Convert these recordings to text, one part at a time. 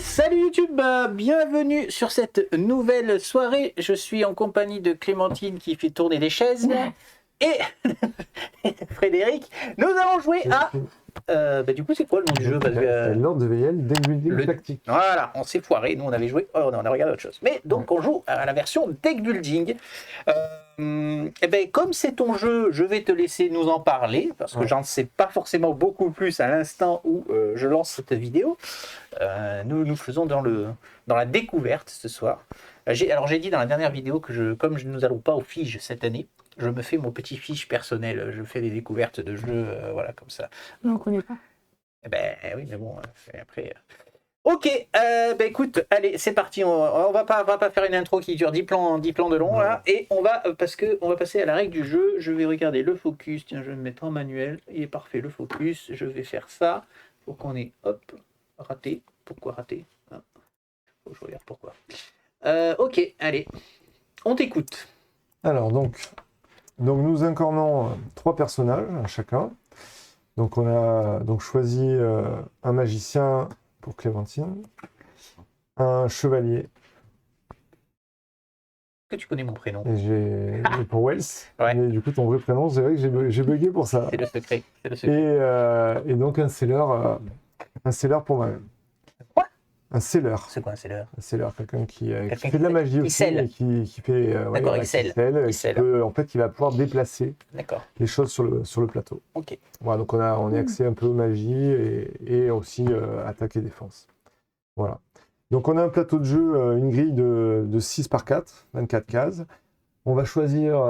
Salut YouTube, bienvenue sur cette nouvelle soirée. Je suis en compagnie de Clémentine qui fait tourner les chaises et Frédéric. Nous allons jouer à... du coup, c'est quoi le nom du jeu? C'est Lord de VL, deck building tactique. Voilà, on s'est foiré. Nous, on avait joué... Oh, on a regardé autre chose. Mais donc, on joue à la version deck building. Comme c'est ton jeu, je vais te laisser nous en parler parce que j'en sais pas forcément beaucoup plus à l'instant où je lance cette vidéo. Nous faisons dans la découverte ce soir. J'ai dit dans la dernière vidéo que comme nous allons pas aux fiches cette année, je me fais mon petit fiche personnel. Je fais des découvertes de jeux, voilà, comme ça. Non, on connaît pas. Oui, mais bon, après... Ok, écoute, allez, c'est parti. On va pas faire une intro qui dure 10 plans de long, là. Et on va passer à la règle du jeu. Je vais regarder le focus. Tiens, je vais me mettre en manuel. Il est parfait, le focus. Je vais faire ça pour qu'on ait, hop, raté. Pourquoi raté? Faut que je regarde pourquoi. Ok, allez, on t'écoute. Alors, donc nous incarnons 3 personnages chacun. Donc, on a choisi un magicien pour Clémentine, un chevalier. Que tu connais mon prénom. Et pour Wells. Ouais. Mais du coup, ton vrai prénom, c'est vrai que j'ai bugué pour ça. C'est le secret. Et donc, un seller pour moi-même. Quoi? Un seller. C'est quoi un seller? Un seller, quelqu'un qui fait de la magie aussi, et qui fait... D'accord, il scelle. En fait, il va pouvoir déplacer les choses sur le plateau. Ok. Voilà, donc on est axé un peu magie et aussi attaque et défense. Voilà. Donc on a un plateau de jeu, une grille de 6 par 4, 24 cases. On va choisir...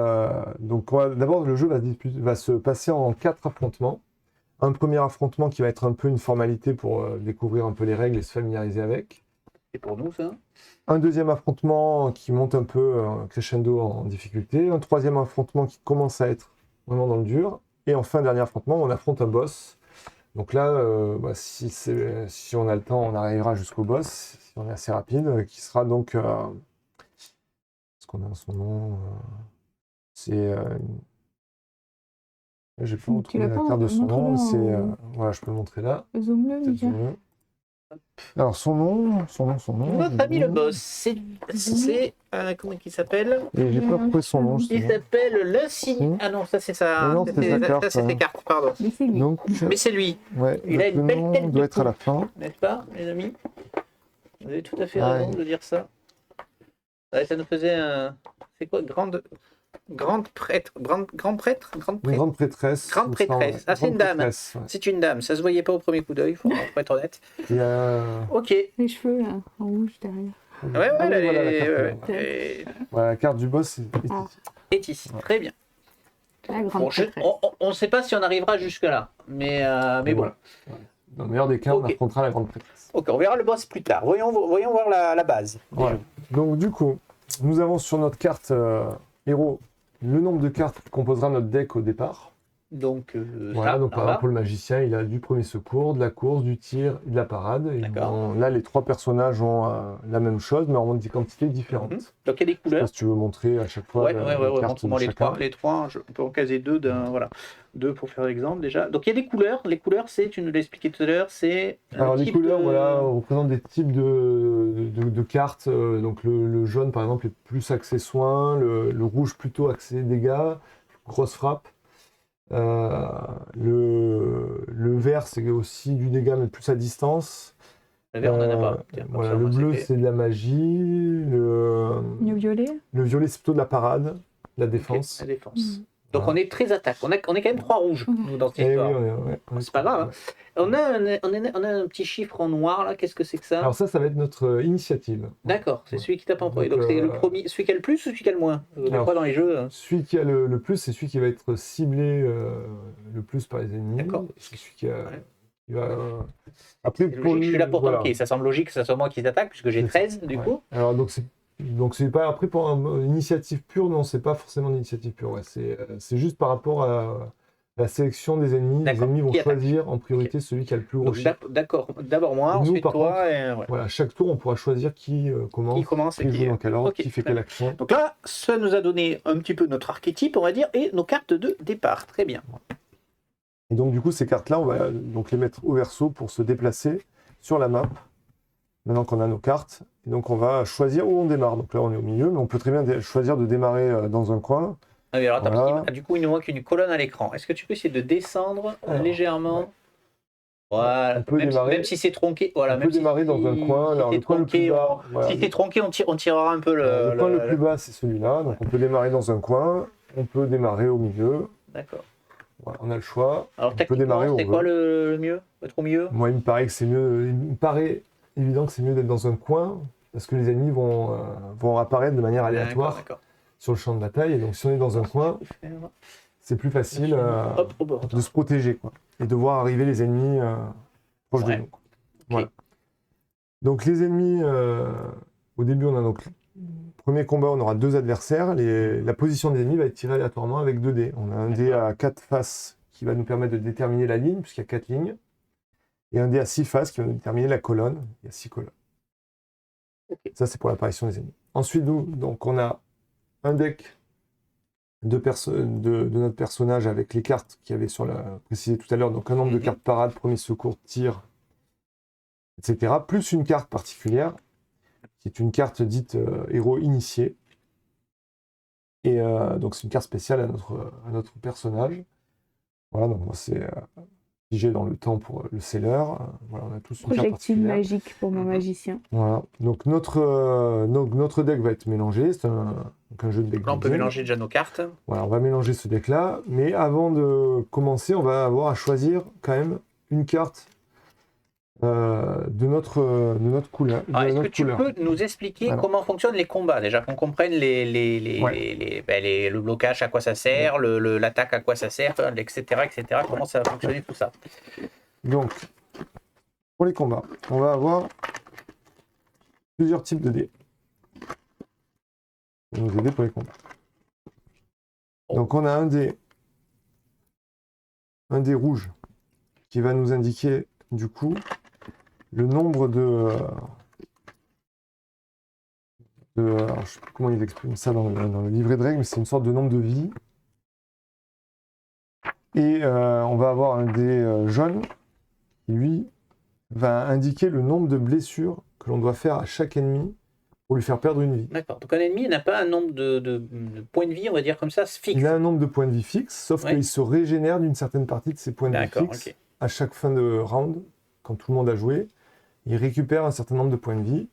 d'abord, le jeu va se passer en 4 affrontements. Un premier affrontement qui va être un peu une formalité pour découvrir un peu les règles et se familiariser avec. C'est pour nous, ça? Un deuxième affrontement qui monte un peu crescendo en difficulté. Un troisième affrontement qui commence à être vraiment dans le dur. Et enfin, un dernier affrontement, on affronte un boss. Donc là, si on a le temps, on arrivera jusqu'au boss, si on est assez rapide, qui sera donc... Est-ce qu'on a son nom c'est... J'ai pas retrouvé la carte de son nom, voilà, je peux le montrer là. Zoom-le, déjà. Alors son nom. Notre ami le boss, c'est comment il s'appelle? Et j'ai pas trouvé son nom. Il s'appelle l'insigne. Ah non, ça c'est ça. Non, ça c'est ses cartes, pardon. Mais c'est lui. Donc, Mais c'est lui. ouais, Il a une belle nom tête doit de être à la fin. N'est-ce pas, les amis? Vous avez tout à fait raison de dire ça. Ouais, ça nous faisait un... C'est quoi? Grande prêtre. Une grande prêtresse. Grande prêtresse. Ah, c'est une dame. Ouais. C'est une dame. Ça se voyait pas au premier coup d'œil, faut être honnête. Il y a... Ok. Les cheveux, là, en rouge derrière. Voilà, la carte du boss est ici. Très bien. La grande prêtresse. On ne sait pas si on arrivera jusque-là, mais voilà. Dans le meilleur des cas, on affrontera la grande prêtresse. Ok, on verra le boss plus tard. Voyons voir la base. Voilà. Donc du coup, nous avons sur notre carte héros le nombre de cartes qui composera notre deck au départ. Donc, voilà, donc par exemple, pour le magicien, il a du premier secours, de la course, du tir et de la parade. Et là, les 3 personnages ont la même chose, mais en des quantités différentes. Donc, il y a des couleurs. Je sais pas si tu veux montrer à chaque fois. Montre-moi les 3. Les 3, on peut en caser 2 voilà. 2 pour faire l'exemple déjà. Donc, il y a des couleurs. Les couleurs, tu nous l'as expliqué tout à l'heure, c'est... Alors, les couleurs, voilà, représentent des types de cartes. Donc, le jaune, par exemple, est plus axé soin. Le rouge, plutôt axé dégâts. Grosse frappe. Le vert, c'est aussi du dégât, mais plus à distance. Le vert, on n'en a pas. Tiens, voilà, le bleu, c'est de la magie. Le violet. Le violet, c'est plutôt de la parade, la défense. Okay, la défense. Donc on est très attaque. On est quand même 3 rouges nous, dans cette histoire. C'est pas grave. Hein. On a un petit chiffre en noir là. Qu'est-ce que c'est que ça? Alors ça va être notre initiative. D'accord, c'est celui qui tape en premier. Donc c'est le premier, celui qui a le plus ou celui qui a le moins? Quoi dans les jeux? Celui qui a le plus, c'est celui qui va être ciblé le plus par les ennemis. D'accord. C'est celui qui a... Après, je suis là pour tanker. Ça semble logique que ce soit moi qui t'attaque puisque j'ai 13 du coup. Alors donc c'est pas après pour une initiative pure, non, c'est pas forcément une initiative pure. Ouais. C'est juste par rapport à la sélection des ennemis. Les ennemis vont choisir en priorité celui qui a le plus gros chiffre. D'accord. D'abord moi, ensuite toi. Voilà, chaque tour on pourra choisir qui commence et qui joue dans quel ordre, qui fait quelle action. Donc là, ça nous a donné un petit peu notre archétype, on va dire, et nos cartes de départ. Très bien. Et donc du coup ces cartes-là, on va donc les mettre au verso pour se déplacer sur la map. maintenant qu'on a nos cartes. Et donc on va choisir où on démarre. Donc là on est au milieu, mais on peut très bien choisir de démarrer dans un coin. Ah oui, alors attends, Voilà. parce du coup, il nous manque une colonne à l'écran. Est-ce que tu peux essayer de descendre Alors, légèrement? ouais. Voilà. On peut même, démarrer- même si c'est tronqué. Voilà, on même peut démarrer dans un coin. si Alors c'est le coin le plus tronqué, bas, voilà. si c'est tronqué, on tirera un peu Le coin le plus bas, c'est celui-là. Donc on peut démarrer dans un coin, on peut démarrer au milieu. D'accord. Voilà, on a le choix. Alors On peut démarrer techniquement, où c'est on quoi veut. le mieux? Être au milieu? Moi, il me paraît que c'est mieux. Il me paraît évident que c'est mieux d'être dans un coin parce que les ennemis vont apparaître de manière aléatoire D'accord. sur le champ de bataille. Et donc, si on est dans un coin, c'est plus facile Hop, au bord. de se protéger, quoi, et de voir arriver les ennemis proches de nous, quoi. Voilà. Donc, les ennemis, au début, on a donc premier combat, on aura 2 adversaires. La position des ennemis va être tirée aléatoirement avec 2 dés. On a un dé à 4 faces qui va nous permettre de déterminer la ligne, puisqu'il y a 4 lignes. Et un dé à 6 faces qui va nous déterminer la colonne. Il y a 6 colonnes. Okay. Ça, c'est pour l'apparition des ennemis. Ensuite, donc, on a un deck de notre personnage avec les cartes qu'il y avait précisé tout à l'heure. Donc, un nombre de cartes parade, premier secours, tir, etc. Plus une carte particulière, qui est une carte dite héros initié. Et donc, c'est une carte spéciale à notre personnage. Voilà, donc moi, c'est figé dans le temps pour le seller. Voilà, on a tous une carte Projectile particulière. magique pour mon magicien. Voilà, donc notre deck va être mélangé. C'est donc un jeu de deck Là, on peut building. mélanger déjà nos cartes. Voilà, on va mélanger ce deck-là. Mais avant de commencer, on va avoir à choisir quand même une carte de notre couleur. Est-ce que tu peux nous expliquer comment fonctionnent les combats, déjà, qu'on comprenne le blocage, à quoi ça sert, l'attaque, à quoi ça sert, etc., etc. Comment ça va fonctionner tout ça? Donc, pour les combats, on va avoir plusieurs types de dés. Pour nous aider pour les combats. Donc, on a un dé rouge qui va nous indiquer, du coup, le nombre alors, je ne sais plus comment il exprime ça dans le livret de règles, mais c'est une sorte de nombre de vies. Et on va avoir un dé jaune qui, lui, va indiquer le nombre de blessures que l'on doit faire à chaque ennemi pour lui faire perdre une vie. D'accord. Donc un ennemi n'a pas un nombre de points de vie, on va dire comme ça, fixe. Il a un nombre de points de vie fixe, sauf qu'il se régénère d'une certaine partie de ses points de vie fixes à chaque fin de round, quand tout le monde a joué. Il récupère un certain nombre de points de vie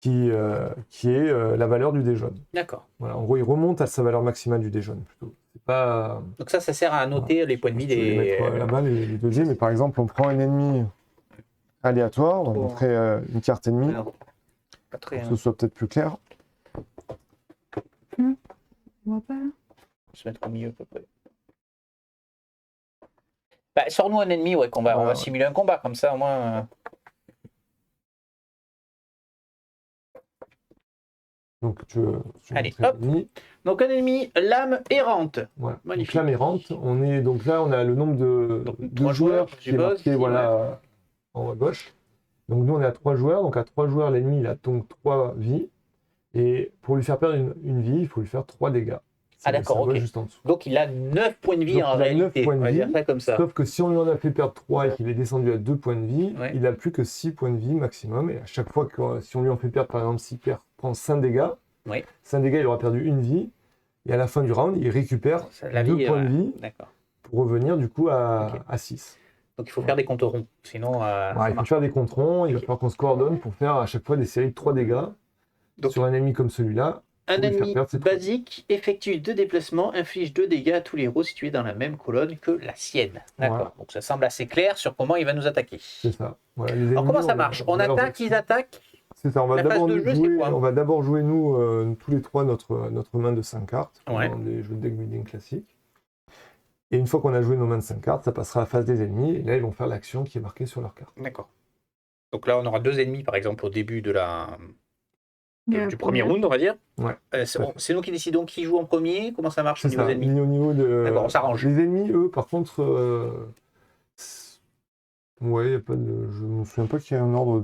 qui est la valeur du dé jaune. D'accord. Voilà, en gros, il remonte à sa valeur maximale du dé jaune plutôt. C'est pas... Donc ça sert à noter les points de vie des... mettre là-bas les 2 dés, mais par exemple, on prend un ennemi aléatoire, on va montrer une carte ennemie, pour que ce soit peut-être plus clair. On voit pas là. On va se mettre au milieu à peu près. Bah, sors-nous un ennemi, on va simuler un combat, comme ça au moins... Donc, allez, hop. Donc un ennemi, lame errante. Voilà. Magnifique. Donc, lame errante, donc là, on a le nombre de joueurs qui est marqué en haut à gauche. Donc nous, on est à 3 joueurs. Donc à 3 joueurs, l'ennemi, il a donc 3 vies. Et pour lui faire perdre une vie, il faut lui faire 3 dégâts. Ah d'accord, ok. Juste en dessous. Donc il a 9 points de vie en réalité. 9 points de vie, dire ça comme ça. Sauf que si on lui en a fait perdre 3 et qu'il est descendu à 2 points de vie, il n'a plus que 6 points de vie maximum. Et à chaque fois que si on lui en fait perdre, par exemple, s'il prend 5 dégâts, 5 dégâts, il aura perdu une vie. Et à la fin du round, il récupère 2 points de vie pour revenir du coup à 6. Donc il faut faire des comptes ronds. Sinon, il faut faire des comptes ronds. Il va falloir qu'on se coordonne pour faire à chaque fois des séries de 3 dégâts. Donc, sur un ennemi comme celui-là. Un ennemi basique effectue 2 déplacements, inflige 2 dégâts à tous les héros situés dans la même colonne que la sienne. D'accord. Voilà. Donc ça semble assez clair sur comment il va nous attaquer. C'est ça. Voilà, alors comment ça marche? On attaque, ils attaquent. C'est ça. On va d'abord jouer nous tous les 3 notre main de 5 cartes, dans des jeux de deck building classiques. Et une fois qu'on a joué nos mains de 5 cartes, ça passera à la phase des ennemis. Et là, ils vont faire l'action qui est marquée sur leur carte. D'accord. Donc là, on aura 2 ennemis, par exemple, au début de du premier round, on va dire. Ouais. C'est nous qui décidons qui joue en premier. Comment ça marche au niveau des ennemis? Au niveau de... D'accord, on s'arrange. Les ennemis, eux, par contre... Ouais, y a pas de... je ne me souviens pas qu'il y ait un ordre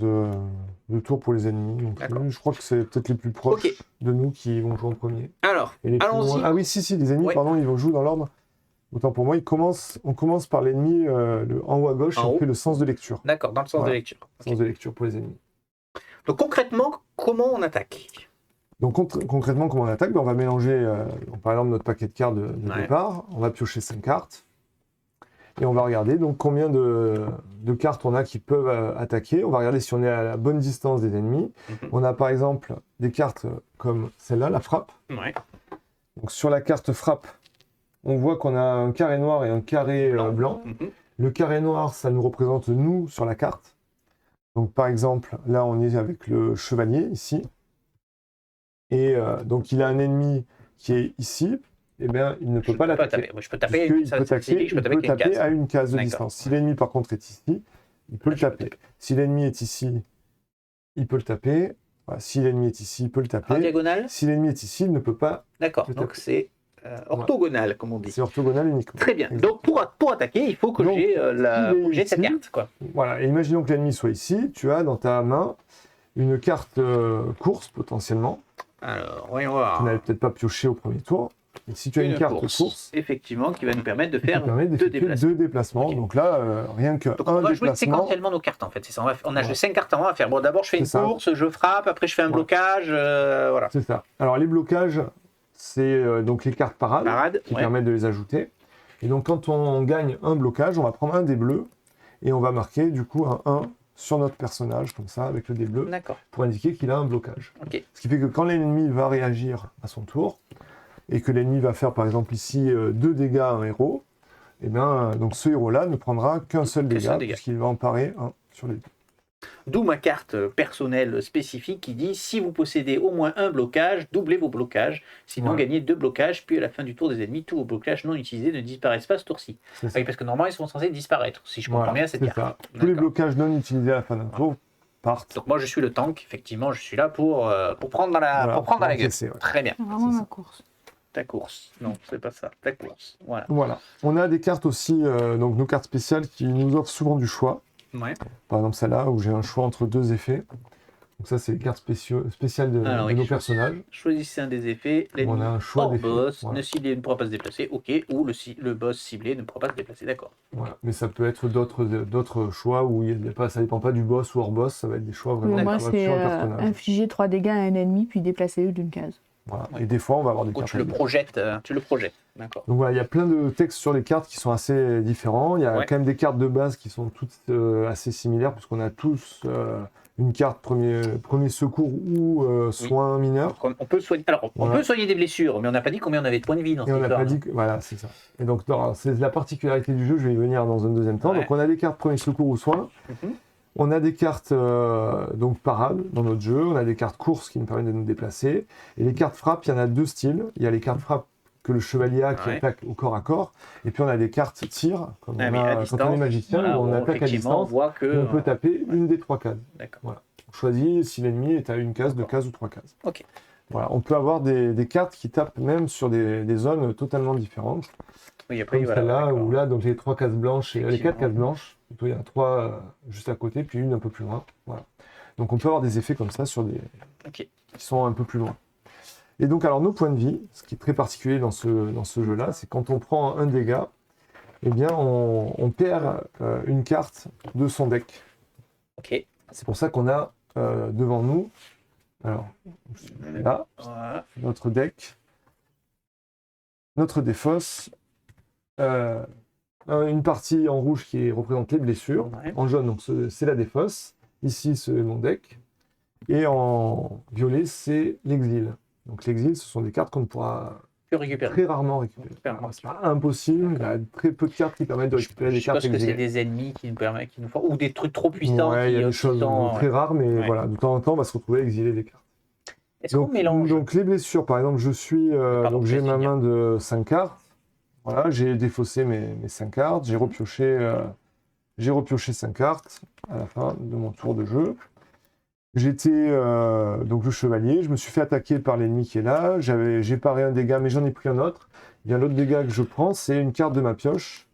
de tour pour les ennemis. Donc, je crois que c'est peut-être les plus proches de nous qui vont jouer en premier. Alors, allons-y. Ah oui, si, les ennemis, pardon, ils vont jouer dans l'ordre. Autant pour moi, on commence par l'ennemi en haut à gauche, et on fait le sens de lecture. D'accord, dans le sens de lecture. Sens de lecture pour les ennemis. Donc concrètement, comment on attaque? Donc concrètement, comment on attaque? On va mélanger, donc, par exemple, notre paquet de cartes de Ouais. départ. On va piocher 5 cartes. Et on va regarder donc combien de cartes on a qui peuvent attaquer. On va regarder si on est à la bonne distance des ennemis. Mhm. On a par exemple des cartes comme celle-là, la frappe. Ouais. Donc sur la carte frappe, on voit qu'on a un carré noir et un carré blanc. Mhm. Le carré noir, ça nous représente nous sur la carte. Donc par exemple, là on est avec le chevalier ici. Et donc il a un ennemi qui est ici. Eh bien, il ne peut pas l'attaquer. Moi, je peux taper, Puisqu'il ça, peut c'est taper, dit, je peux il taper peut qu'une taper case. à une case de D'accord. distance. Si l'ennemi par contre est ici, il peut le Je peux taper. taper. Si l'ennemi est ici, il peut le taper. Voilà. Si l'ennemi est ici, il peut le En taper. diagonale? Si l'ennemi est ici, il ne peut pas. D'accord, le donc taper. c'est orthogonal, comme on dit. C'est orthogonal uniquement. Très bien. Exact. Donc pour attaquer, il faut que Donc, j'ai il est cette ici. carte, quoi. Voilà. Et imaginons que l'ennemi soit ici. Tu as dans ta main une carte course potentiellement. Alors, voyons Tu voir. n'avais peut-être pas pioché au premier tour. Et si tu as une carte course, effectivement, qui va nous permettre de qui te faire permet deux d'effectuer déplacements. 2 déplacements. Ok. Donc là, rien que Donc on un va jouer déplacement. séquentiellement nos cartes en fait, c'est ça. On a Ouais. 5 cartes à faire. Bon, d'abord je fais une C'est ça. course, je frappe, après je fais un Ouais. blocage, voilà. C'est ça. Alors les blocages, c'est donc les cartes parades Parade, qui ouais. permettent de les ajouter. Et donc quand on gagne un blocage, on va prendre un dé bleu et on va marquer du coup un 1 sur notre personnage, comme ça, avec le dé bleu, D'accord. pour indiquer qu'il a un blocage. Ok. Ce qui fait que quand l'ennemi va réagir à son tour, et que l'ennemi va faire par exemple ici 2 dégâts à un héros, et bien donc ce héros-là ne prendra qu'un seul dégât, puisqu'il va en parer un sur les deux. D'où ma carte personnelle spécifique qui dit si vous possédez au moins un blocage, doublez vos blocages. Sinon, Voilà. gagnez 2 blocages. Puis à la fin du tour des ennemis, tous vos blocages non utilisés ne disparaissent pas ce tour-ci. C'est ça. Oui, parce que normalement, ils sont censés disparaître, si je comprends Voilà, bien cette c'est carte. ça. Tous les D'accord. blocages non utilisés à la fin d'un tour partent. Donc moi, je suis le tank. Effectivement, je suis là pour prendre dans la, Voilà, pour prendre dans la gueule. encaisser, ouais. Très bien. C'est vraiment C'est ma ça. course. Ta course. Non, c'est pas ça. Ta course. Voilà. Voilà. On a des cartes aussi, donc nos cartes spéciales qui nous offrent souvent du choix. Ouais. Par exemple celle-là où j'ai un choix entre 2 effets. Donc ça c'est les cartes spéciales de Alors, oui, nos personnages. Choisissez un des effets. L'ennemi On a un choix hors d'effets. boss, Voilà. ne ciblé ne pourra pas se déplacer. Ok. Ou le boss ciblé ne pourra pas se déplacer. D'accord. Voilà. Mais ça peut être d'autres choix où ça dépend pas du boss ou hors boss, ça va être des choix vraiment Moi, sur c'est le personnage. infliger 3 dégâts à un ennemi, puis déplacer-le d'une case. Voilà. Ouais. Et des fois on va avoir des Donc cartes. tu le à projettes. Tu le projettes. D'accord. Donc voilà, il y a plein de textes sur les cartes qui sont assez différents. Il y a Ouais. quand même des cartes de base qui sont toutes assez similaires, puisqu'on a tous une carte premier secours ou soin mineur. Donc, on peut soigner. Alors, on Voilà. peut soigner des blessures, mais on n'a pas dit combien on avait de points de vie dans Et cette on n'a histoire. pas dit que... Voilà, c'est ça. Et donc, non, c'est la particularité du jeu, je vais y venir dans un deuxième temps. Ouais. Donc, on a des cartes premier secours ou soin. Mhm. On a des cartes donc parades dans notre jeu. On a des cartes courses qui nous permettent de nous déplacer. Et les cartes frappe, il y en a 2 styles. Il y a les cartes frappe que le chevalier a qui Ouais. attaque au corps à corps. Et puis, on a des cartes tir, comme Ah, on mais a à quand distance, on est magicien, voilà, où on bon, attaque à effectivement, on distance. voit que. Et on peut taper une des 3 cases. D'accord. On choisit si l'ennemi est à une case, 2 cases ou 3 cases. Ok. Voilà, on peut avoir des cartes qui tapent même sur des zones totalement différentes. Oui, après, Comme voilà, celle-là, d'accord. où là, donc les 3 cases blanches et les 4 Effectivement. cases blanches. Plutôt, il y en a 3 juste à côté, puis une un peu plus loin. Voilà. Donc on peut avoir des effets comme ça sur Ok. qui sont un peu plus loin. Et donc, alors, nos points de vie, ce qui est très particulier dans ce jeu-là, c'est quand on prend un dégât, eh bien, on perd une carte de son deck. Ok. C'est pour ça qu'on a devant nous, alors, là, Voilà. notre deck, notre défausse, une partie en rouge qui représente les blessures, Ouais. en jaune, donc c'est la défausse, ici c'est mon deck, et en violet c'est l'exil. Donc l'exil, ce sont des cartes qu'on ne pourra Que récupérer. très rarement récupérer. Très rarement. C'est pas impossible, il y a très peu de cartes qui permettent de récupérer des Je cartes pense que c'est exilées. des ennemis qui nous permettent, qui nous font, ou des trucs trop puissants. Ouais, il y a qui des choses sont, très rares, mais Ouais. voilà, de temps en temps, on va se retrouver à exiler des cartes. Est-ce qu'on mélange Donc les blessures, par exemple, je suis, Pardon, donc j'ai ma vas-y, main de 5 cartes. Voilà, j'ai défaussé mes 5 cartes, j'ai repioché 5 cartes à la fin de mon tour de jeu. J'étais donc le chevalier, je me suis fait attaquer par l'ennemi qui est là, j'ai paré un dégât, mais j'en ai pris un autre. Il y a l'autre dégât que je prends, c'est une carte de ma pioche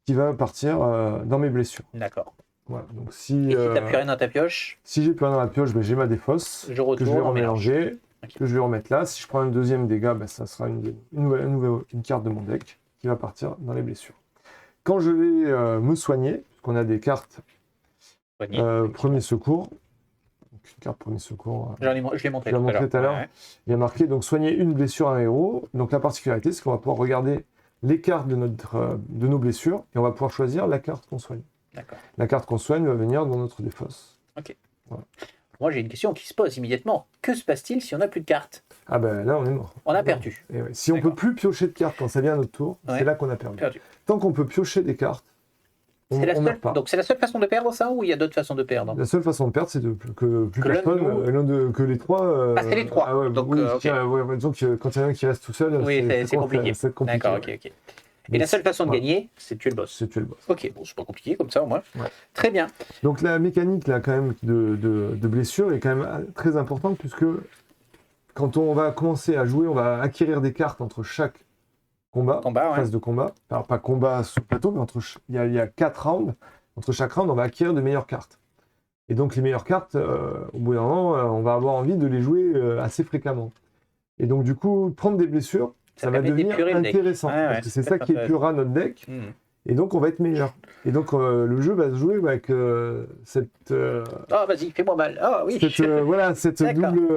qui va partir dans mes blessures. D'accord. Voilà, donc Et si t'as plus rien dans ta pioche, si j'ai plus rien dans la pioche, ben, j'ai ma défausse je que retourne. je vais on mélange. remélanger, Ok. que je vais remettre là. Si je prends un deuxième dégât, ben, ça sera une carte de mon deck qui va partir dans les blessures. Quand je vais me soigner, puisqu'on a des cartes Soigner. premier secours, donc, une carte premier secours. Je l'ai montré Je l'ai montré tout à l'heure. Ouais. Il y a marqué donc soigner une blessure à un héros. Donc la particularité, c'est qu'on va pouvoir regarder les cartes de nos blessures et on va pouvoir choisir la carte qu'on soigne. D'accord. La carte qu'on soigne va venir dans notre défausse. Moi, j'ai une question qui se pose immédiatement. Que se passe-t-il si on n'a plus de cartes? Ah ben là, on est mort. On a perdu. Et ouais. Si on D'accord. peut plus piocher de cartes quand ça vient à notre tour, Ouais. c'est là qu'on a perdu. Tant qu'on peut piocher des cartes, on meurt pas. Donc c'est la seule façon de perdre ça ou il y a d'autres façons de perdre? La seule façon de perdre, c'est que plus Que l'un de personne, nous- que les trois. Ah, c'est les trois. Ah ouais, Donc, oui, ok. disons que quand il y en a un qui reste tout seul, Oui, c'est compliqué. C'est compliqué. D'accord, ok, ok. Et la seule façon de voilà. gagner, c'est de tuer le boss. C'est tuer le boss. Ok, bon, c'est pas compliqué comme ça au moins. Ouais. Très bien. Donc la mécanique là quand même de blessure est quand même très importante puisque quand on va commencer à jouer, on va acquérir des cartes entre chaque combat, Combat, ouais. phase de combat. Alors pas combat sur le plateau, mais il y a 4 rounds. Entre chaque round, on va acquérir de meilleures cartes. Et donc les meilleures cartes, au bout d'un moment, on va avoir envie de les jouer assez fréquemment. Et donc du coup, prendre des blessures, ça va permet devenir d'épurer le deck. intéressant. Ouais, parce ouais, que c'est c'est ça très qui épurera notre deck. Hmm. Et donc on va être meilleur. Et donc le jeu va se jouer avec cette Ah, vas-y, fais-moi mal. Ah oui. cette D'accord. double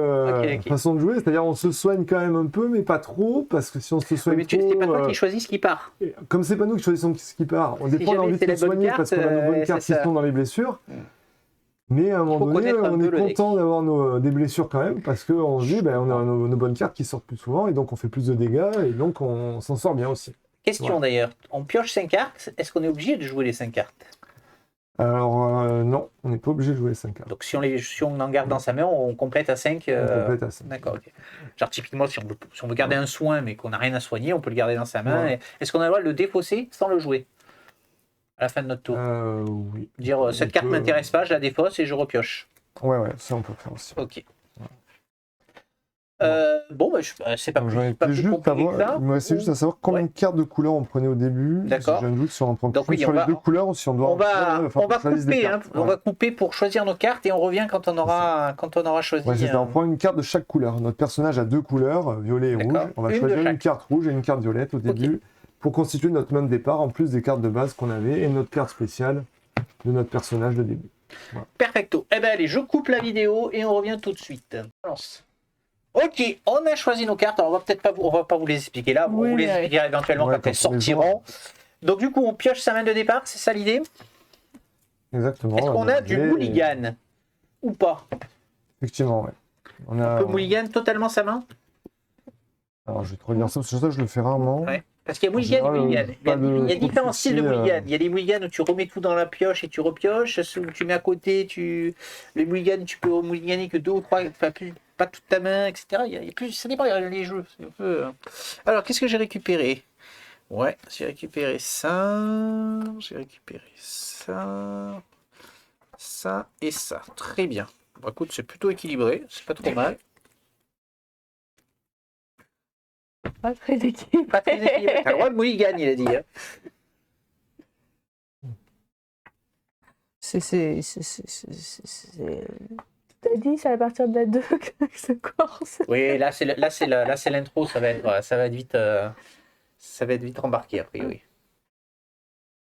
Ok. façon de jouer. C'est-à-dire on se soigne quand même un peu, mais pas trop, parce que si on se Oui, soigne mais trop, c'est pas toi qui choisis ce qui part. comme c'est pas nous qui choisissons ce qui part, on des fois on a jamais envie c'est de la se bonne soigner carte, parce qu'on a nos bonnes c'est cartes qui ça. sont dans les blessures. Mm. Mais à un moment Faut donné, connaître un on peu est le deck. content d'avoir des blessures quand même, parce qu'on se dit, ben, on a nos bonnes cartes qui sortent plus souvent, et donc on fait plus de dégâts, et donc on s'en sort bien aussi. Question Ouais. d'ailleurs. On pioche 5 cartes. Est-ce qu'on est obligé de jouer les 5 cartes? Alors non, on n'est pas obligé de jouer les 5 cartes. Donc si on en garde dans sa main, on complète à 5. On complète à 5. D'accord, ok. Genre typiquement, si on veut garder un soin mais qu'on n'a rien à soigner, on peut le garder dans sa main. Ouais. Et est-ce qu'on a le droit de le défausser sans le jouer à la fin de notre tour? Oui. Dire on cette carte peut- m'intéresse pas, je la défausse et je repioche. Ouais, ça on peut faire aussi. Ok. Bon, c'est pas Donc, j'en ai pas plus plus juste à compliqué que ça. savoir, il me restait juste à savoir combien Ouais. de cartes de couleur on prenait au début. D'accord. J'ai un doute si on en prend Donc plus oui, sur on les va- deux couleurs ou si on doit. On va, enfin, on va qu'on choisisse des couper, hein. cartes. On Ouais. va couper pour choisir nos cartes et on revient quand on aura choisi. Ouais, c'est ça, on prend une carte de chaque couleur. Notre personnage a 2 couleurs, violet et rouge. D'accord. On va Une de choisir une chaque. carte rouge et une carte violette au début pour constituer notre main de départ en plus des cartes de base qu'on avait et notre carte spéciale de notre personnage de début. Perfecto. Eh ben allez, je coupe la vidéo et on revient tout de suite. Lance. Ok, on a choisi nos cartes. Alors, on va pas vous les expliquer là. On Oui, vous les mais- expliquera éventuellement Ouais, quand elles quand on les sortiront. Donc du coup, on pioche sa main de départ, c'est ça l'idée? Exactement. Est-ce qu'on a du Et- mulligan ou pas? Effectivement, ouais. On a. On peut mulligan totalement sa main? Alors je vais te redire ça parce que ça je le fais rarement. Ouais. Parce qu'il y a mulligan et général, mulligan. pas de Il y a trop de différents styles de soucis, mulligan. Il y a des mulligans où tu remets tout dans la pioche et tu repioches. Ceux où tu mets à côté, les mulligans, tu peux mulliganer que 2 ou 3, pas toute ta main, etc. Il y a plus, ça dépend des jeux. C'est un peu... Alors, qu'est-ce que j'ai récupéré? Ouais, j'ai récupéré ça. J'ai récupéré ça. Ça et ça. Très bien. Bon, écoute, c'est plutôt équilibré. C'est pas trop mal. Pas très équilibré. Pas très équilibré. T'as le droit de mulligan, il a dit. Hein. T'as dit, c'est à partir de la 2 que ça corse. Oui, là c'est l'intro, ça va être vite embarqué a priori.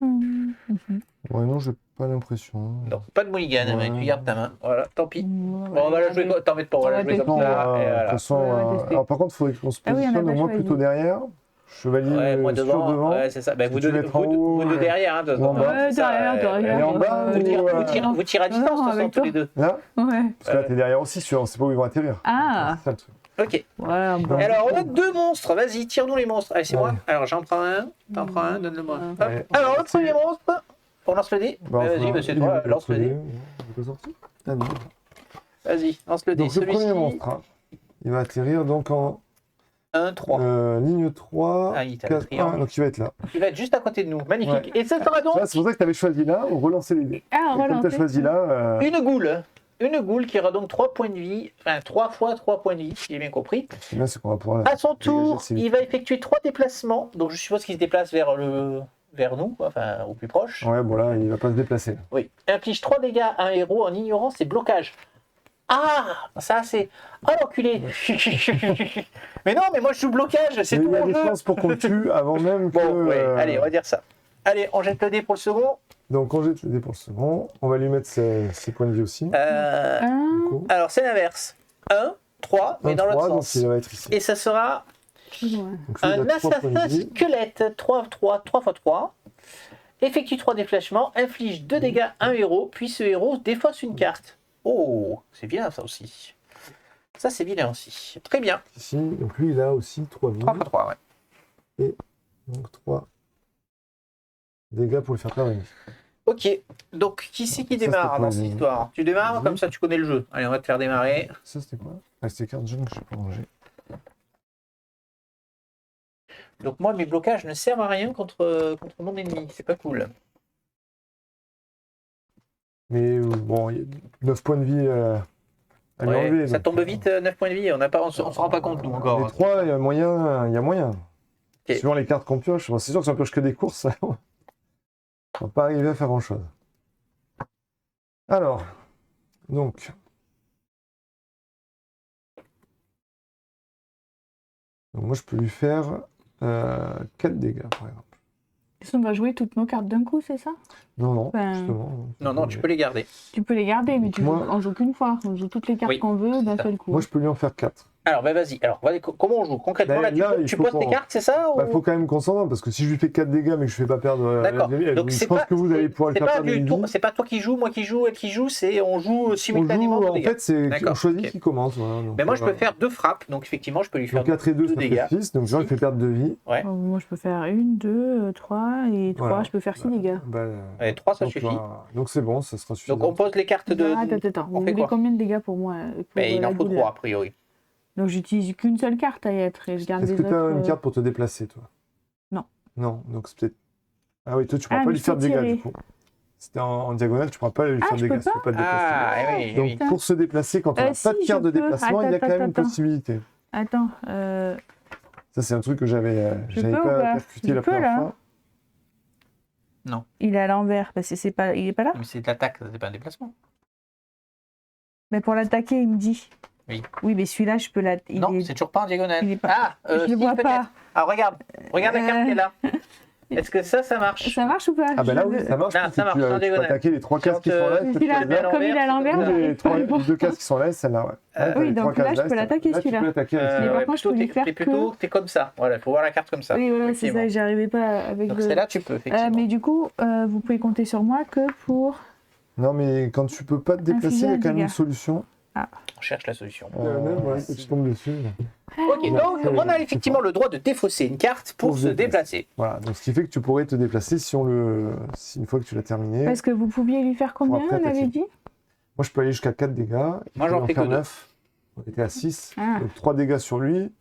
Ouais, non, j'ai pas l'impression. Donc pas de mulligan, Ouais. tu gardes ta main. Voilà, tant pis. Bon, Bon, on va la jouer, t'en mets pas, on va la jouer comme Non, ça. Et de toute voilà. façon, Ouais, on va tester. alors par contre, il faudrait qu'on se Ah oui, on a positionne pas au moins choisi. plutôt derrière. Chevalier Ouais, moi sur devant, devant. ouais, c'est ça. Ben, Si vous tu deux, veux être en haut, vous deux derrière, hein, de ou en bas. Ouais, c'est ça, derrière. Et en bas, vous ou, tirez à distance, de toute façon, avec tous toi. les deux. Là, Ouais. parce que là, t'es derrière aussi, on sait pas où ils vont atterrir. Ah, C'est ça, le truc. Ok. voilà. Bon. Ouais. Alors, on a 2 monstres. Vas-y, tire-nous les monstres. Allez, c'est Ouais. moi. Alors, j'en prends un. T'en prends un, donne-le-moi. Ouais. Hop. Ouais. Alors, le premier monstre. On lance le dé. Bah, Vas-y, enfin, monsieur, il toi, est lance le dé. Il est pas sorti. Ah, non. Vas-y, lance le dé. Donc, le premier Celui-ci, monstre, hein, il va atterrir donc en 1, 3. ligne 3, Ah, il est à le 4, triangle. 1, donc il va être là. Il va être juste à côté de nous. Magnifique. Ouais. Et ça sera donc Ça, c'est pour ça que tu avais choisi là, on relançait les dés. Ah, Et comme tu as relancer. choisi là, une goule. Une goule qui aura donc 3 points de vie. Enfin, 3 fois 3 points de vie, si j'ai bien compris. c'est bien, c'est qu'on va pouvoir. À son tour, Dégager, c'est il va effectuer 3 déplacements. Donc, je suppose qu'il se déplace vers nous, enfin, au plus proche. Ouais, bon là, il va pas se déplacer. Là. Oui. Inflige 3 dégâts à un héros en ignorant ses blocages. Ah, ça c'est... Ah, l'enculé. Mais non, mais moi je joue blocage, c'est Mais tout il y a mon des jeu. chances pour qu'on le tue avant même que. Bon, ouais, allez, on va dire ça. Allez, on jette le dé pour le second. Donc on jette les dés pour le second. On va lui mettre ses points de vie aussi. Un. Du coup. Alors, c'est l'inverse. 1, 3, mais dans 3, l'autre donc sens. il va être ici. Et ça sera Ouais. Donc, celui-là, un 3 points de assassin vie. squelette 3 x 3. Effectue 3 déflashements, inflige 2 dégâts à un héros, puis ce héros défausse une carte. Oh, c'est bien ça aussi. Ça, c'est vilain aussi. Très bien. Ici, donc lui, il a aussi 3 vies. 3 x 3, ouais. Donc 3 dégâts pour lui faire perdre une vie. Ok, donc qui c'est qui Ça, démarre c'était dans pour cette les- histoire? Tu démarres, comme ça tu connais le jeu. Allez, on va te faire démarrer. Ça, c'était quoi? Ah, c'était carte jaune que je n'ai pas rangé. Donc moi, mes blocages ne servent à rien contre mon ennemi. C'est pas cool. Mais bon, il y a 9 points de vie à lui Ouais, enlever. ça donc, tombe vite, 9 points de vie. On se rend pas compte, nous, encore. Les 3, il y a moyen. Il y a moyen. Ok. Suivant les cartes qu'on pioche. Bon, c'est sûr que si on pioche que des courses, on va pas arriver à faire grand-chose. Alors, donc... Donc moi, je peux lui faire 4 dégâts, par exemple. On va jouer toutes nos cartes d'un coup, c'est ça? Non, non, Enfin, justement. Non, tu peux les garder. Tu peux les garder, mais Moi- on joue qu'une fois. On joue toutes les cartes Oui, qu'on veut d'un ça. seul coup. Moi, je peux lui en faire 4. Alors, ben vas-y. Alors, comment on joue concrètement? Ben, Là, là, il tu faut poses tes qu'on- cartes, c'est ça? Bah, ou- faut quand même qu'on s'entende, parce que si je lui fais 4 dégâts, mais que je fais pas perdre D'accord. Donc, je pense que vous allez pouvoir le c'est faire pas perdre du une tout. vie. C'est pas toi qui joues, moi qui joue, elle qui joue. C'est on joue On simultanément. joue, tous en les gars. fait, c'est D'accord, on choisit ok. qui commence. Voilà, donc, Mais moi, je peux faire 2 frappes. Donc, effectivement, je peux lui faire Donc 4 et 2, deux ça dégâts. fait 6. Donc, genre, il fait perdre 2 vies. Ouais. Moi, je peux faire 1, 2, 3 et 3. Voilà. Je peux faire 6 dégâts. Bah, Ouais, 3, ça donc, suffit. voilà. Donc, c'est bon, ça sera suffisant. Donc, on pose les cartes de. Attends. on Vous fait voulez quoi? combien de dégâts pour moi pour Ben, il la en faut boule, 3, là a priori. Donc, j'utilise qu'une seule carte à y être et je garde Est-ce les que tu as autres. une carte pour te déplacer, toi? Non. Non, donc c'est peut-être... Ah oui, toi, tu pourras Ah, pas mais lui je faire peux de dégâts, tirer. du coup. C'était en diagonale, tu pourras pas lui Ah, faire je de dégâts peux si tu peux pas te déplacer. Ah, oui, Donc, oui. pour se déplacer, quand on n'a Si, pas de carte je de peux. déplacement, il y a quand même une Attends. possibilité. Attends, Ça, c'est un truc que j'avais Je j'avais peux ou pas pas percuté Je la peux, première là fois. il est à l'envers parce que c'est pas, il est pas là. Mais c'est de l'attaque, c'est pas un déplacement. Mais pour l'attaquer, il me dit. Oui. Oui, mais celui-là, je peux la. Non, c'est toujours pas en diagonale. il est pas- Ah, je le si, vois peut-être. pas. Ah, regarde la carte qui est là. Est-ce que ça marche? Ça marche ou pas? Ah ben là, oui, ça marche. Non, parce ça que marche, tu, en tu peux diagonale. attaquer les 3 cases Quand, qui sont là. Mais tu celui-là, peux les- comme il est à l'envers, tous les j'arrive pas à le voir. 2 cases qui sont là, celle-là, ouais. t'as oui, les donc 3 là, cases je peux ça- l'attaquer, là, tu celui-là. peux l'attaquer avec Mais celui-là. par contre, je peux lui faire t'es plutôt, t'es comme ça. Voilà, il faut voir la carte comme ça. Oui, voilà, c'est Effectivement. ça, j'arrivais pas avec Donc le. celle-là, tu peux, effectivement. Mais du coup, vous pouvez compter sur moi que pour. Non, mais quand tu peux pas te déplacer, Infliger il y a un quand même dégât. une solution. On cherche la solution. Ouais, que tu tombes dessus. Ok, donc Ouais, on a c'est effectivement le droit de défausser une carte pour Pour se se déplacer. Voilà, donc ce qui fait que tu pourrais te déplacer si une fois que tu l'as terminé. Parce que vous pouviez lui faire combien, après on avait attaquer. dit? Moi, je peux aller jusqu'à 4 dégâts. Moi, j'en fais que 9. On était à 6. Ah. Donc 3 dégâts sur lui.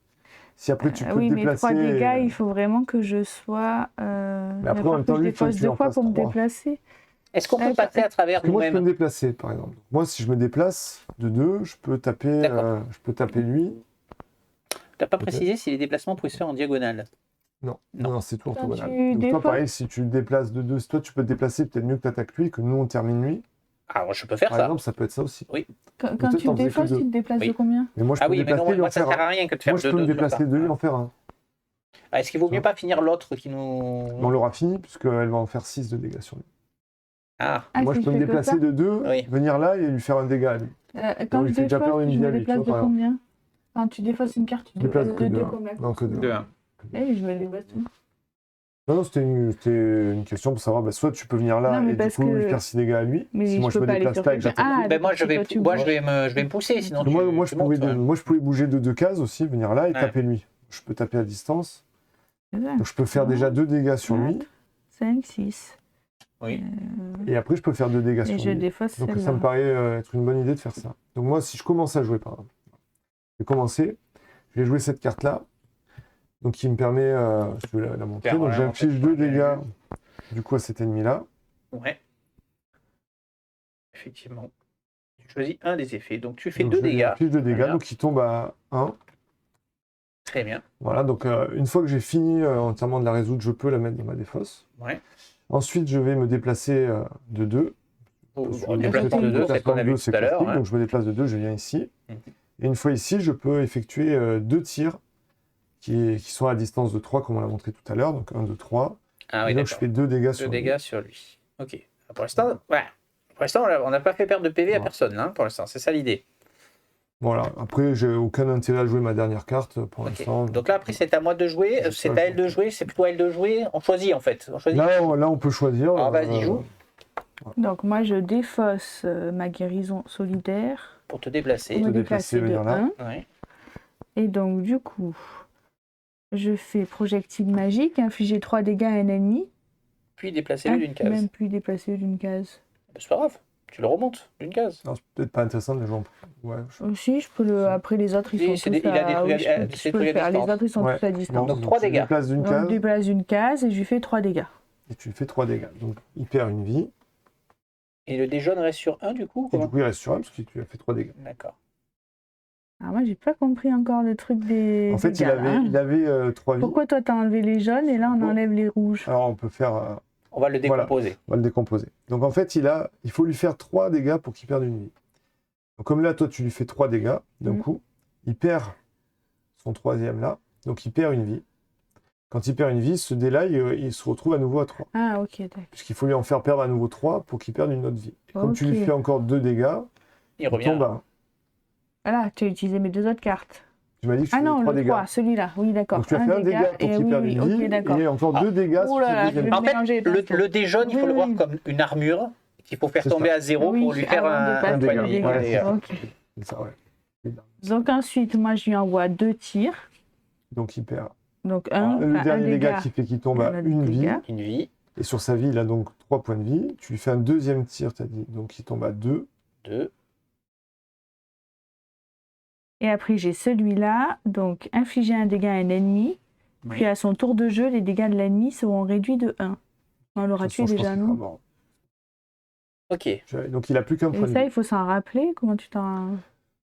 Si après tu peux Oui, te mais déplacer. 3 dégâts, il faut vraiment que je sois. Mais après, en même temps, lui, il faut que tu deux en fois fasses pour me 3. déplacer. Est-ce qu'on peut passer à travers Parce que moi, je peux me nous-mêmes? déplacer, par exemple. Moi, si je me déplace de 2, je peux taper lui. T'as pas précisé si les déplacements pouvaient se faire en diagonale. Non, Non. non, c'est tout Quand orthogonal. tu Donc toi, défauses- pareil, si tu te déplaces de 2, toi, tu peux te déplacer peut-être mieux que tu attaques lui, que nous, on termine lui. Ah, moi, je peux faire Par ça. exemple, ça peut être ça aussi. Quand Peut-être tu t'en te faisais que défausses, deux. tu te déplaces Oui. de combien? Mais moi, je Ah peux me oui, mais déplacer non, et lui moi, en ça faire sert à un. rien que de faire Moi, je deux, peux me deux, déplacer deux, de lui ça. en faire un. Ah, est-ce qu'il vaut mieux pas finir l'autre qui nous... On l'aura fini, puisqu'elle va en faire 6 de dégâts sur lui. Ah, Ah, Moi, si je peux me fais que déplacer ça de 2, Oui. venir là et lui faire un dégât à lui. Quand il je fait déjà perdre défausse, une je vie à me lui, déplace tu de vois, par combien? Quand tu défausses une carte, tu Je me déplace déplaces que de 2. 2 comme la Non, que 2. deux, un. Eh, je me déplace tout. Non, c'était une question pour savoir, soit tu peux venir là Non, mais et du parce coup que- lui faire 6 dégâts à lui. Mais Si moi je peux me pas aller déplace sur pas et que quelqu'un. j'attaque. Ah, Ben moi, je d'accord, vais, tu moi, bouges. je vais me pousser, sinon Moi, tu, moi, tu je montes, pouvais, ouais. moi, je pouvais bouger de 2 cases aussi, venir là et Ouais. taper lui. Je peux taper à distance. C'est ça. Donc je peux faire déjà 2 dégâts sur lui. 5, 6. Oui. Et après je peux faire 2 dégâts Et sur je lui. défausse Donc ça me celle-là. paraît être une bonne idée de faire ça. Donc moi, si je commence à jouer, par exemple, je vais commencer, je vais jouer cette carte-là, donc qui me permet, je vais la montrer, Faire, donc voilà, j'inflige en 2 fait, dégâts du coup à cet ennemi-là. Ouais. Effectivement. Tu choisis un des effets. Donc tu fais Donc, 2 je lui dégâts. inflige 2 dégâts, Voilà. donc il tombe à 1. Très bien. Voilà, donc une fois que j'ai fini entièrement de la résoudre, je peux la mettre dans ma défausse. Ouais. Ensuite, je vais me déplacer de 2. On déplace déplacement de 2, c'est ce qu'on a vu tout à l'heure. hein. Donc je me déplace de 2, je viens ici. Mhm. Et une fois ici, je peux effectuer 2 tirs qui sont à distance de 3, comme on l'a montré tout à l'heure. Donc 1, 2, 3. Ah Et oui, donc je d'accord. fais 2 dégâts 2 sur lui. dégâts sur lui. Ok. Pour l'instant, on n'a pas fait perdre de PV à personne, hein, pour l'instant. C'est ça l'idée. Voilà. Après, j'ai aucun intérêt à jouer ma dernière carte pour Ok. l'instant. Donc là, après, c'est à moi de jouer. C'est à elle de jouer. C'est plutôt à elle de jouer. On choisit, en fait. On choisit. Là, on peut choisir. Alors, vas-y, joue. Donc moi je défausse ma guérison solidaire Pour te déplacer. pour me te déplacer de venir là. 1. Ouais. Et donc du coup, je fais projectile magique, infliger 3 dégâts à un ennemi. Puis déplacer-le d'une case. Même plus déplacer d'une case. C'est pas grave. Tu le remontes d'une case. Non, c'est peut-être pas intéressant de jouer en... Ouais. Aussi, je peux le. Après les autres, ils Oui, sont c'est tous des- il a des à... trucs oui, à- je peux- c'est je peux des le trucs à faire. Les distance. autres, ils sont Ouais. tous à distance. Donc, 3 tu dégâts. déplaces d'une Donc, case je déplace d'une case et je lui fais 3 dégâts. et tu fais 3 dégâts. Donc, il perd une vie. Et le dé jaune reste sur 1, du coup Et comment du coup, il reste sur 1 parce que tu as fait 3 dégâts. D'accord. Alors moi, j'ai pas compris encore le truc des. En fait, dégâts, là, hein. il avait 3 vies. Pourquoi toi, t'as enlevé les jaunes et là, on Bon. enlève les rouges? Alors, on peut faire... On va le Voilà. décomposer. on va le décomposer. Donc, en fait, il faut lui faire 3 dégâts pour qu'il perde une vie. Donc, comme là, toi, tu lui fais 3 dégâts d'un coup. Il perd son 3e là. Donc, il perd une vie. Quand il perd une vie, ce dé-là, il se retrouve à nouveau à 3. Ah, ok, d'accord. Puisqu'il faut lui en faire perdre à nouveau 3 pour qu'il perde une autre vie. Et comme tu lui Ok. fais encore 2 dégâts, Il il revient. tombe à 1. Voilà, tu as utilisé mes 2 autres cartes. Tu m'as dit que tu Ah faisais non, 3 le dégâts. 3, celui-là. Oui, d'accord. Donc tu as fait un dégât pour et qu'il oui, perde oui, une ok, vie, d'accord. et encore 2 dégâts Oh sur là le là, deuxième je tour. En fait, mélanger les pinceaux. le dé jaune, il faut Oui, le voir oui. comme une armure qu'il faut faire C'est tomber ça. à 0 Oui, pour lui faire avant de un passer point de les vie. dégâts. Et, Ok. C'est ça, ouais. Donc ensuite, moi, je lui envoie 2 tirs. Donc il perd Donc un, le enfin, un dernier dégât dégât. qui fait qu'il tombe à Voilà, une le vie. dégât. Une vie, Et sur sa vie, il a donc 3 points de vie. Tu lui fais un deuxième tir, tu as dit. Donc il tombe à 2. 2. Et après, j'ai celui-là. Donc, infliger un dégât à un ennemi. Puis à son tour de jeu, les dégâts de l'ennemi seront réduits de 1. On l'aura tué déjà, non? Ok. Donc il a plus qu'un point Et de ça, vie. il faut s'en rappeler. Comment tu t'en...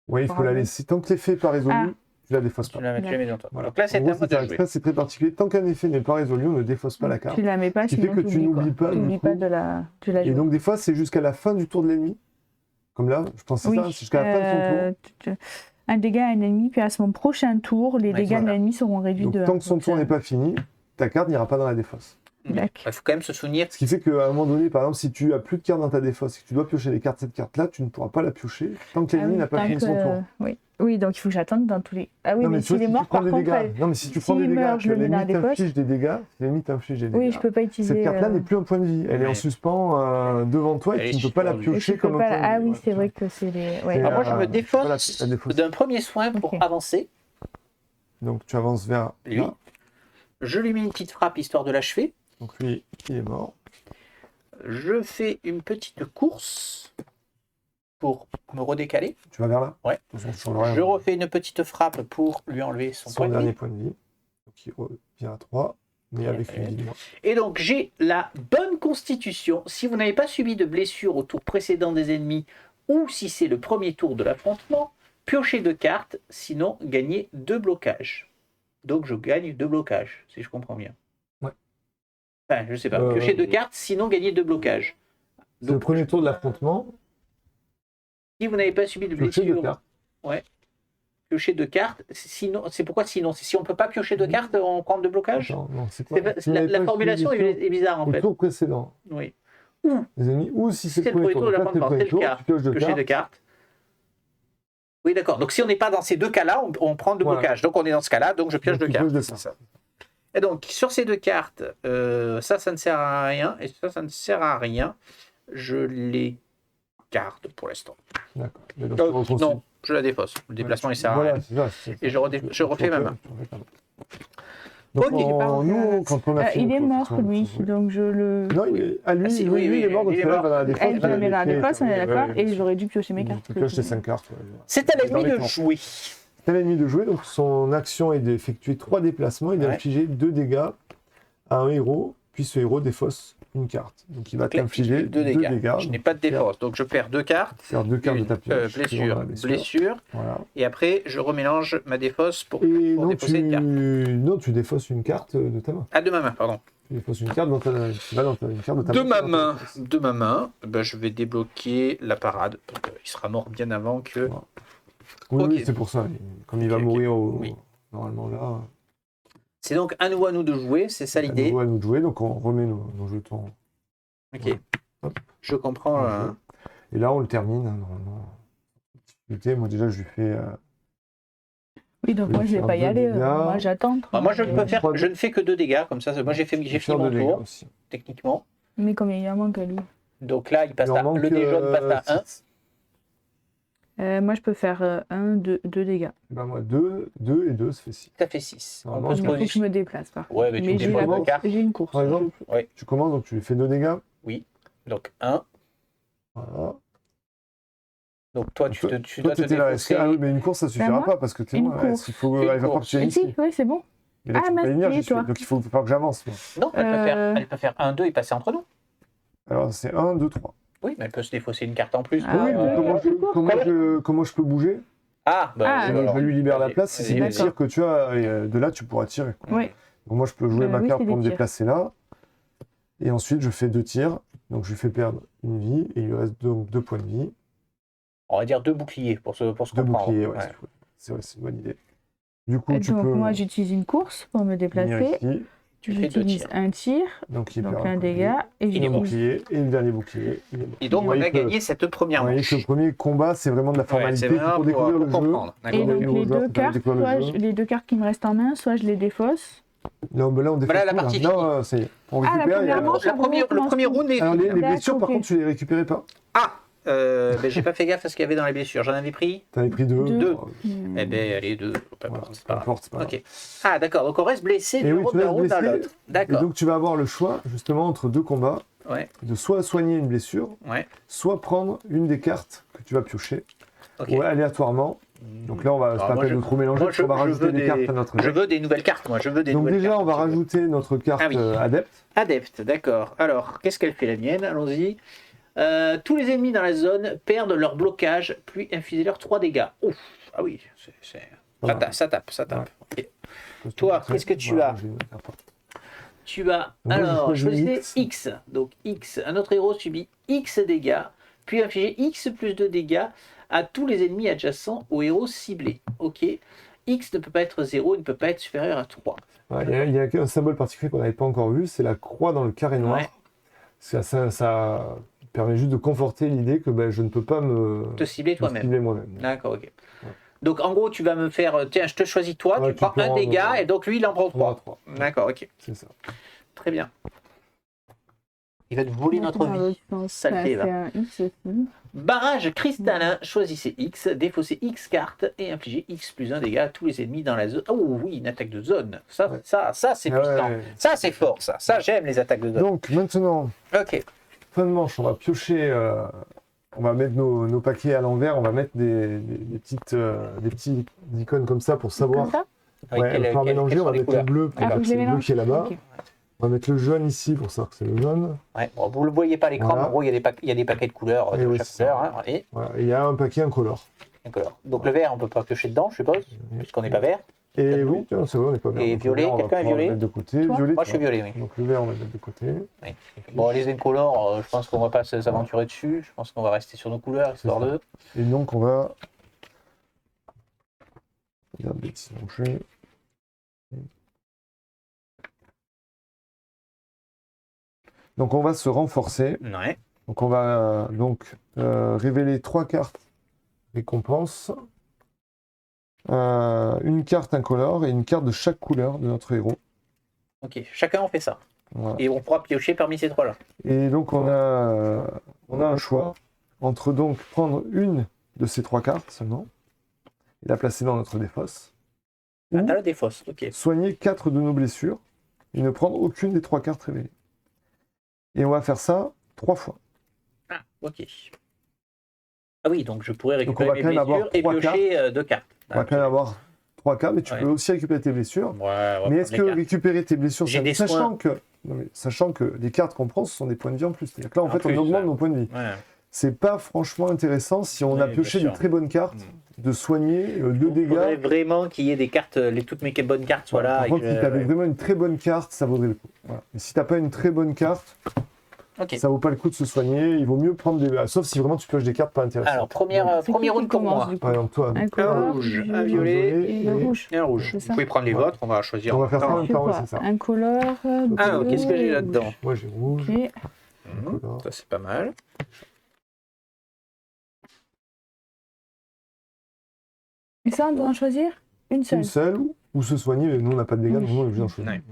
Oui, il faut la laisser. Tant que l'effet n'est pas résolu, Ah. tu la défausses Tu pas. la mets dans toi. Voilà. Donc là, c'est En à gros, moi de jouer. c'est très particulier. Tant qu'un effet n'est pas résolu, on ne défausse pas la carte. Tu la mets pas, Ce qui sinon fait que tu n'oublies pas, Tu du n'oublies coup. pas de la... Tu la Et joues. donc des fois, c'est jusqu'à la fin du tour de l'ennemi. Comme là, je pense que c'est ça, c'est jusqu'à la fin de son tour. Un dégât à un ennemi, puis à son prochain tour, les dégâts de voilà. l'ennemi seront réduits Donc de 1. tant que son tour n'est pas fini, ta carte n'ira pas dans la défausse. D'accord. Il faut quand même se souvenir. Ce qui fait qu'à un moment donné, par exemple, si tu as plus de cartes dans ta défausse et que tu dois piocher les cartes, cette carte-là, tu ne pourras pas la piocher tant que l'ennemi n'a pas fini son tour. Oui. Oui, donc il faut que j'attende dans tous les... Ah oui, Non, mais tu vois, s'il est si mort, tu prends par des contre... dégâts, non, mais si tu prends des s'il dégâts, meurt, je que le mets dans la l'ennemi défausse. t'inflige des dégâts, l'ennemi t'inflige des dégâts. Oui, je peux pas utiliser... Cette carte-là n'est plus un point de vie. Elle est en Ouais. suspens devant toi Elle et est tu ne peux pas la suspendue. Et piocher tu peux comme pas... un point de vie. Ah oui, Ouais, c'est tu vrai vois. que c'est les... Ouais. Et, Alors moi, je me tu peux pas la défausse défausser. d'un premier soin pour Ok. avancer. Donc tu avances vers Lui. là. Je lui mets une petite frappe histoire de l'achever. Donc lui, il est mort. Je fais une petite course pour me redécaler. Tu vas vers là. Ouais. De toute façon, ça change rien. Je refais une petite frappe pour lui enlever son Son point de dernier vie. point de vie. Donc il revient à 3, mais avec une vie de moins. Et donc j'ai la bonne constitution. Si vous n'avez pas subi de blessure au tour précédent des ennemis, ou si c'est le premier tour de l'affrontement, piochez 2 cartes, sinon gagnez 2 blocages. Donc je gagne 2 blocages, si je comprends bien. Ouais. Enfin, je sais pas. Piochez 2 cartes, sinon gagnez 2 blocages. C'est le premier tour de l'affrontement. Si vous n'avez pas subi de Piochez blessure, 2 cartes. piochez 2 cartes. Sinon, c'est pourquoi sinon si on ne peut pas piocher 2 cartes, on prend 2 blocages. Attends, non, c'est quoi? C'est pas- Tu n'avais la pas formulation suivi est bizarre en au fait. tour précédent. Oui. Les ennemis, ou si c'est C'est le premier tour, de donc là, c'est le l'affrontement, premier c'est le tour, cas. tu pioches 2 Piocher cartes. 2 cartes. Oui, d'accord. Donc si on n'est pas dans ces 2 cas-là, on prend 2 Voilà. blocages. Donc on est dans ce cas-là, donc je pioche Donc, 2 tu cartes. pioches 2 C'est cartes. ça. Et donc sur ces 2 cartes, ça ne sert à rien, et ça ne sert à rien. Je les garde pour l'instant. D'accord. Mais donc, tu reconstruis. Non, je la défausse. Le déplacement, il sert à Voilà, rien. c'est ça. Et je refais ma main. Donc, Ok, nous, quand on a fini Il est notre mort, tour, lui, donc je le... Non, à lui, Ah, si, lui, oui, lui, il est mort, donc il est tu vas mort. dans la défense. Elle, je la mets dans la défense, on est d'accord, et j'aurais dû piocher mes cartes. Tu pioches tes 5 cartes. Ouais. C'est à l'ennemi Dans les de temps. jouer. C'est à l'ennemi de jouer, donc son action est d'effectuer 3 déplacements et d'infliger 2 dégâts à un héros, puis ce héros défausse une carte. Donc il va t'infliger 2 dégâts. Je n'ai pas de défense, donc je perds 2 cartes. Faire 2 cartes de ta pioche. Blessure. Voilà. Et après, je remélange ma défausse pour Et non, défausser une carte. tu défausses une carte de ta main. Ah, de ma main, pardon. Tu défausses une carte tu vas dans une carte de ta De main. ma main, ben, je vais débloquer la parade. Il sera mort bien avant que... Voilà. Oui, Ok. oui, c'est pour ça. Comme il va Ok. mourir Oui. normalement là, C'est donc à nous de jouer, c'est ça à l'idée. nouveau à nous de jouer, donc on remet nos jetons. Ok. Voilà. Je comprends. Et là, on le termine, hein, normalement. Moi, déjà, je lui fais... Oui, donc Oui, moi je vais faire pas y 2 aller. dégâts. Moi j'attends. Moi, je Ouais. ne fais que 2 dégâts, comme ça. Moi, j'ai fini faire mon 2 dégâts tour, aussi. techniquement. Mais combien il y en manque à lui? Donc là, il passe Il en à... manque, le dé jaune passe à 1. Moi je peux faire 2 dégâts. Ben, moi, 2 et 2, ça fait 6. Ça fait 6. On Normalement, peut Il se faut que je positionner. me déplace par contre. Ouais, mais tu Mais me j'ai déposes la de cartes. j'ai une course. Par exemple, Oui. tu commences, donc tu lui fais 2 dégâts. Donc 1. Voilà. Donc toi, Donc, tu toi, dois te t'étais là. défausser. Ah oui, mais une course, ça suffira moi pas parce que t'es Une loin. course. Il faut, Une elle va pas course. que tu viennes Ah ici. si, oui c'est bon. Mais là, Ah, tu peux pas venir, merci, j'y suis. toi. Donc il faut que j'avance. Moi. Non, elle peut faire 1, 2 et passer entre nous. Alors, c'est 1, 2, 3. Oui, mais elle peut se défausser une carte en plus. Ah oui, ouais, mais ouais. comment je peux bouger? Ah, bah, Ah, Je lui libère la place. Si vas-y, c'est des vas-y. tirs que tu as, et de là, tu pourras tirer. Quoi. Oui. Donc moi, je peux jouer ma oui, carte c'est pour des me tirs. déplacer là. Et ensuite, je fais 2 tirs. Donc je lui fais perdre une vie. Et il lui reste donc 2 points de vie. On va dire 2 boucliers pour se 2 comprendre. boucliers, ouais. Ouais. C'est vrai, c'est une bonne idée. Du coup, tu Donc peux moi j'utilise une course pour me venir déplacer. ici. Tu fais 2 J'utilise tirs. un tir, Donc il donc perd un point de vie. dégât. Et Il est Un mort. bouclier. Et le dernier bouclier. Il est mort. Et donc, Vous on voyez a que- gagné cette première Vous voyez manche. que le premier combat, c'est vraiment de la Ouais, formalité c'est c'est vraiment pour découvrir le jeu. comprendre. Et D'accord. donc nouveaux les joueurs, deux ça permet de cartes, découvrir le jeu. les deux cartes qui me restent en main, soit je les défausse. Non, mais là, on défausse Voilà la tout, là. partie Non, ça y est. On Ah, la récupère. il y a- première manche, Le premier round est Alors, les fini. blessures, par ok. contre, tu les récupérais pas. Ah, j'ai pas fait gaffe à ce qu'il y avait dans les blessures. J'en avais pris. T'en avais pris 2. Deux. Eh ben, allez, 2. Peu Voilà, importe, c'est peu pas grave. importe, c'est pas grave. Ok. Ah, d'accord. Donc on reste blessé Et du oui, round tu d'un restes round à blessé. l'autre. Et D'accord. donc, tu vas avoir le choix, justement, entre 2 combats, Ouais. de soit soigner une blessure, Ouais. soit prendre une des cartes que tu vas piocher, Ok. ou aléatoirement. Donc là, c'est Alors, pas moi, la peine je- de trop mélanger, moi, parce qu'on va je rajouter veux des des- cartes à notre Je deck. veux des nouvelles cartes. Moi, je veux des Donc nouvelles déjà, cartes. on va rajouter notre carte Ah oui. adepte. Adepte, d'accord. Alors, qu'est-ce qu'elle fait la mienne? Allons-y. Tous les ennemis dans la zone perdent leur blocage, puis infligez-leur 3 dégâts. Ouf. Ah oui, ça Voilà. tape, ça tape, ça tape. Ok. Toi, qu'est-ce que tu as? j'ai une carte. Tu as, Moi, j'ai alors, choisi choisissez X. X. Donc X, un autre héros subit X dégâts, puis infligez X plus 2 dégâts à tous les ennemis adjacents au héros ciblé. Ok. X ne peut pas être 0, il ne peut pas être supérieur à 3. Ouais, il y a un symbole particulier qu'on n'avait pas encore vu, c'est la croix dans le carré noir. Ouais. Ça permet juste de conforter l'idée que je ne peux pas Te cibler me toi-même. cibler moi-même. D'accord, ok. Donc en gros, tu vas me faire, tiens, je te choisis toi, Ouais, tu prends tu peux un en- dégât, et donc lui, il en prend On aura 3. 3. D'accord, ok. C'est ça. Très bien. Il va te voler notre vie. Saleté, Ça va. fait un X aussi. Barrage cristallin, choisissez X, défaussez X cartes et infligez X plus 1 dégât à tous les ennemis dans la zone. Oh oui, une attaque de zone. Ça, Ouais. ça c'est Ah ouais, puissant. ouais. Ça, c'est fort, ça. Ça, j'aime les attaques de zone. Donc maintenant, Ok. fin de manche, on va piocher, on va mettre nos paquets à l'envers, on va mettre des petits icônes comme ça pour savoir. Comme ça Avec Ouais, quel- on va quel- mélanger, quelles on va sont les mettre le couleurs bleu, Ah, faut que je c'est les le bleu mélange. qui est là-bas. Ok. On va mettre le jaune ici pour savoir que c'est le jaune. Ouais. Bon, vous ne le voyez pas à l'écran, Voilà. mais en gros, il y a des paquets de couleurs Et de oui, chaque c'est ça. couleur. Hein, et Voilà. Et il y a un paquet incolore. une couleur. Donc le vert, on ne peut pas piocher dedans, je suppose, puisqu'on n'est pas vert. Et oui, tiens, c'est vrai, on n'est pas vert. Et Donc, violet, le vert, on va quelqu'un est pouvoir le violet mettre de côté. Toi Violet, Moi, je suis toi. violet, oui. Donc le vert, on va le mettre de côté. Oui. Bon, les incolores, je pense qu'on ne va pas s'aventurer dessus. Je pense qu'on va rester sur nos couleurs, histoire ça. de... Et donc on va... Regarde les petits bouchées. Donc on va se renforcer. Ouais. Donc on va révéler 3 cartes récompenses. Une carte incolore et une carte de chaque couleur de notre héros. Ok, chacun on fait ça. Voilà. Et on pourra piocher parmi ces trois-là. Et donc on a un choix entre donc prendre une de ces 3 cartes seulement et la placer dans notre défausse. Ah, Ou t'as la défausse, ok. soigner 4 de nos blessures et ne prendre aucune des 3 cartes révélées. Et on va faire ça 3 fois. Ah, ok. Ah oui, donc je pourrais Donc on récupérer va mes quand même avoir blessures et 3 piocher 2 cartes. On va quand même avoir 3 cartes, mais tu Ouais. peux aussi récupérer tes blessures. Ouais, on va Mais est-ce prendre que les cartes. récupérer tes blessures, J'ai des sachant que les cartes qu'on prend, ce sont des points de vie en plus. C'est-à-dire que là, en En fait, plus, on augmente ouais. nos points de vie. Ouais. C'est pas franchement intéressant si on a Oui, pioché bien des sûr. très bonnes cartes, de soigner 2 Il faudrait dégâts. vraiment qu'il y ait des cartes, toutes mes bonnes cartes soient là. Par et contre, que si tu avais ouais. vraiment une très bonne carte, ça vaudrait le coup. Voilà. Et si t'as pas une très bonne carte, Ok. ça vaut pas le coup de se soigner. Il vaut mieux prendre des... Sauf si vraiment tu pioches des cartes pas intéressantes. Alors, C'est premier qui round qui pour commence, moi. du coup Par exemple, toi, Un Un couleur, rouge, du- un violet et le rouge. et un rouge. C'est Vous ça. pouvez prendre les Ouais. vôtres, on va choisir. On va faire ça en Je même fais temps, ouais, quoi c'est ça. Un couleur. Alors, bleu, qu'est-ce que j'ai rouge. là-dedans? moi j'ai rouge. Ok. tricolore. Ça, c'est pas mal. Et ça, on doit en choisir une seule. Une seule ou se soigner, mais nous on n'a pas de dégâts, donc nous on est obligé d'en choisir. Ouais.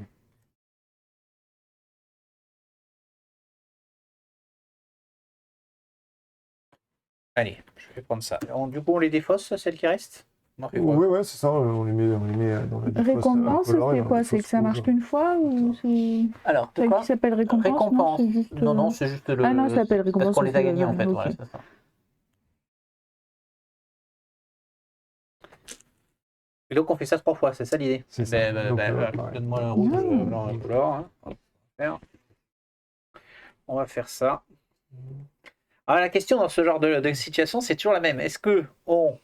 Allez, je vais prendre ça. Du coup, on les défausse, celles qui restent? On en fait quoi? Ouais, c'est ça, on les met dans la défausse, Récompense, incolore et c'est dans quoi? la C'est que défausse ça marche rouge. qu'une fois ou c'est Alors, de ça quoi? qui s'appelle récompense? Récompense. Non, c'est juste, Non, c'est juste le. Ah non, ça s'appelle récompense. Parce qu'on les a gagnés en fait. Ok. Voilà, c'est ça. Et donc on fait ça 3 fois, c'est ça l'idée? C'est ça. Donc, pareil. Donne-moi le rouge, Non. blanc, incolore. Hein. On va faire ça. Alors la question dans ce genre de situation, c'est toujours la même. Est-ce que on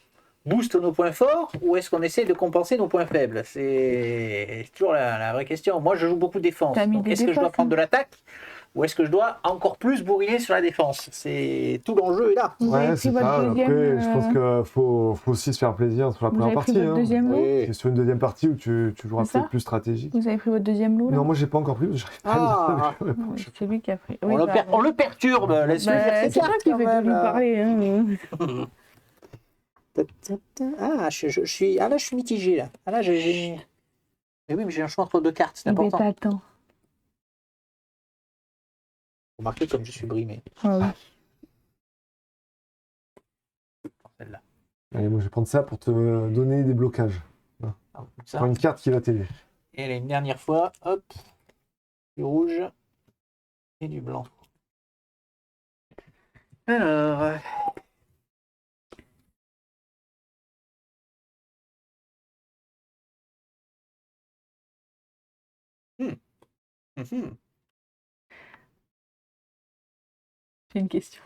booste nos points forts ou est-ce qu'on essaie de compenser nos points faibles? C'est toujours la vraie question. Moi, je joue beaucoup de défense. T'as mis Donc des est-ce que je dois défenses, prendre de l'attaque ou est-ce que je dois encore plus bourriner sur la défense? C'est tout l'enjeu est là. Vous avez Ouais, pris c'est votre ça. deuxième, Après, je pense qu'il faut aussi se faire plaisir sur la Vous première avez pris partie. votre deuxième lot? C'est sur une deuxième partie où tu joueras C'est ça peut-être plus stratégique. Vous avez pris votre deuxième lot là? Non, moi j'ai pas encore pris, parce que j'arrive pas à Ah, lire. Ouais, c'est lui qui a pris. on, on le perturbe, laisse-le Bah, faire ses c'est toi cartes, qui quand fais même. lui parler. Hein. Ah, je suis... ah là, je suis mitigé là. Ah là, j'ai... Mais oui, mais j'ai un choix entre 2 cartes, c'est Eh ben, important. t'attends. Remarquez comme je suis brimé. Ah oui. Celle-là. Allez, moi je vais prendre ça pour te donner des blocages. Ah, comme ça. Prends une carte qui va t'aider. Et là, une dernière fois, hop, du rouge et du blanc. Alors... Mhm. J'ai une question.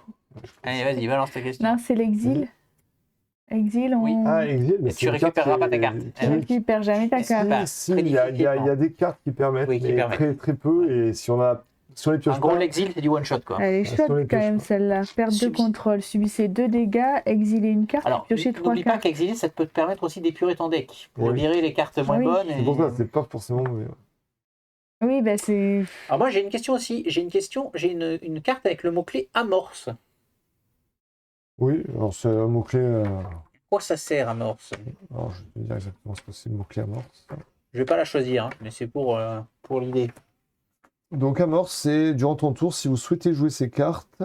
Allez, vas-y, balance ta question. Non, c'est l'exil. Exil, on Oui. Ah, exil, mais Et c'est tu une carte récupéreras qui pas ta est- carte. qui- tu récupères jamais ta Est-ce carte. que- Si, Très il y a des cartes qui permettent, Oui, qui mais permettent. très très peu, et si on les pioche En gros, pas, l'exil, c'est du one-shot, quoi. Elle est sur chouette les quand même pioches, celle-là. Perte de Subis- contrôle. Subissez 2 dégâts, exiler une carte, Alors, piocher 3 n'oublie pas cartes. qu'exiler, ça peut te permettre aussi d'épurer ton deck. Pour Oui. virer les cartes moins Oui. bonnes. c'est pour ça, c'est pas forcément mauvais. Oui, bah c'est. Alors moi, j'ai une question aussi. J'ai une carte avec le mot-clé amorce. Oui, alors c'est un mot-clé. Quoi ça sert, amorce? Alors je vais te dire exactement ce que c'est le mot-clé amorce. Je vais pas la choisir, hein, mais c'est pour l'idée. Donc amorce, c'est durant ton tour, si vous souhaitez jouer ces cartes,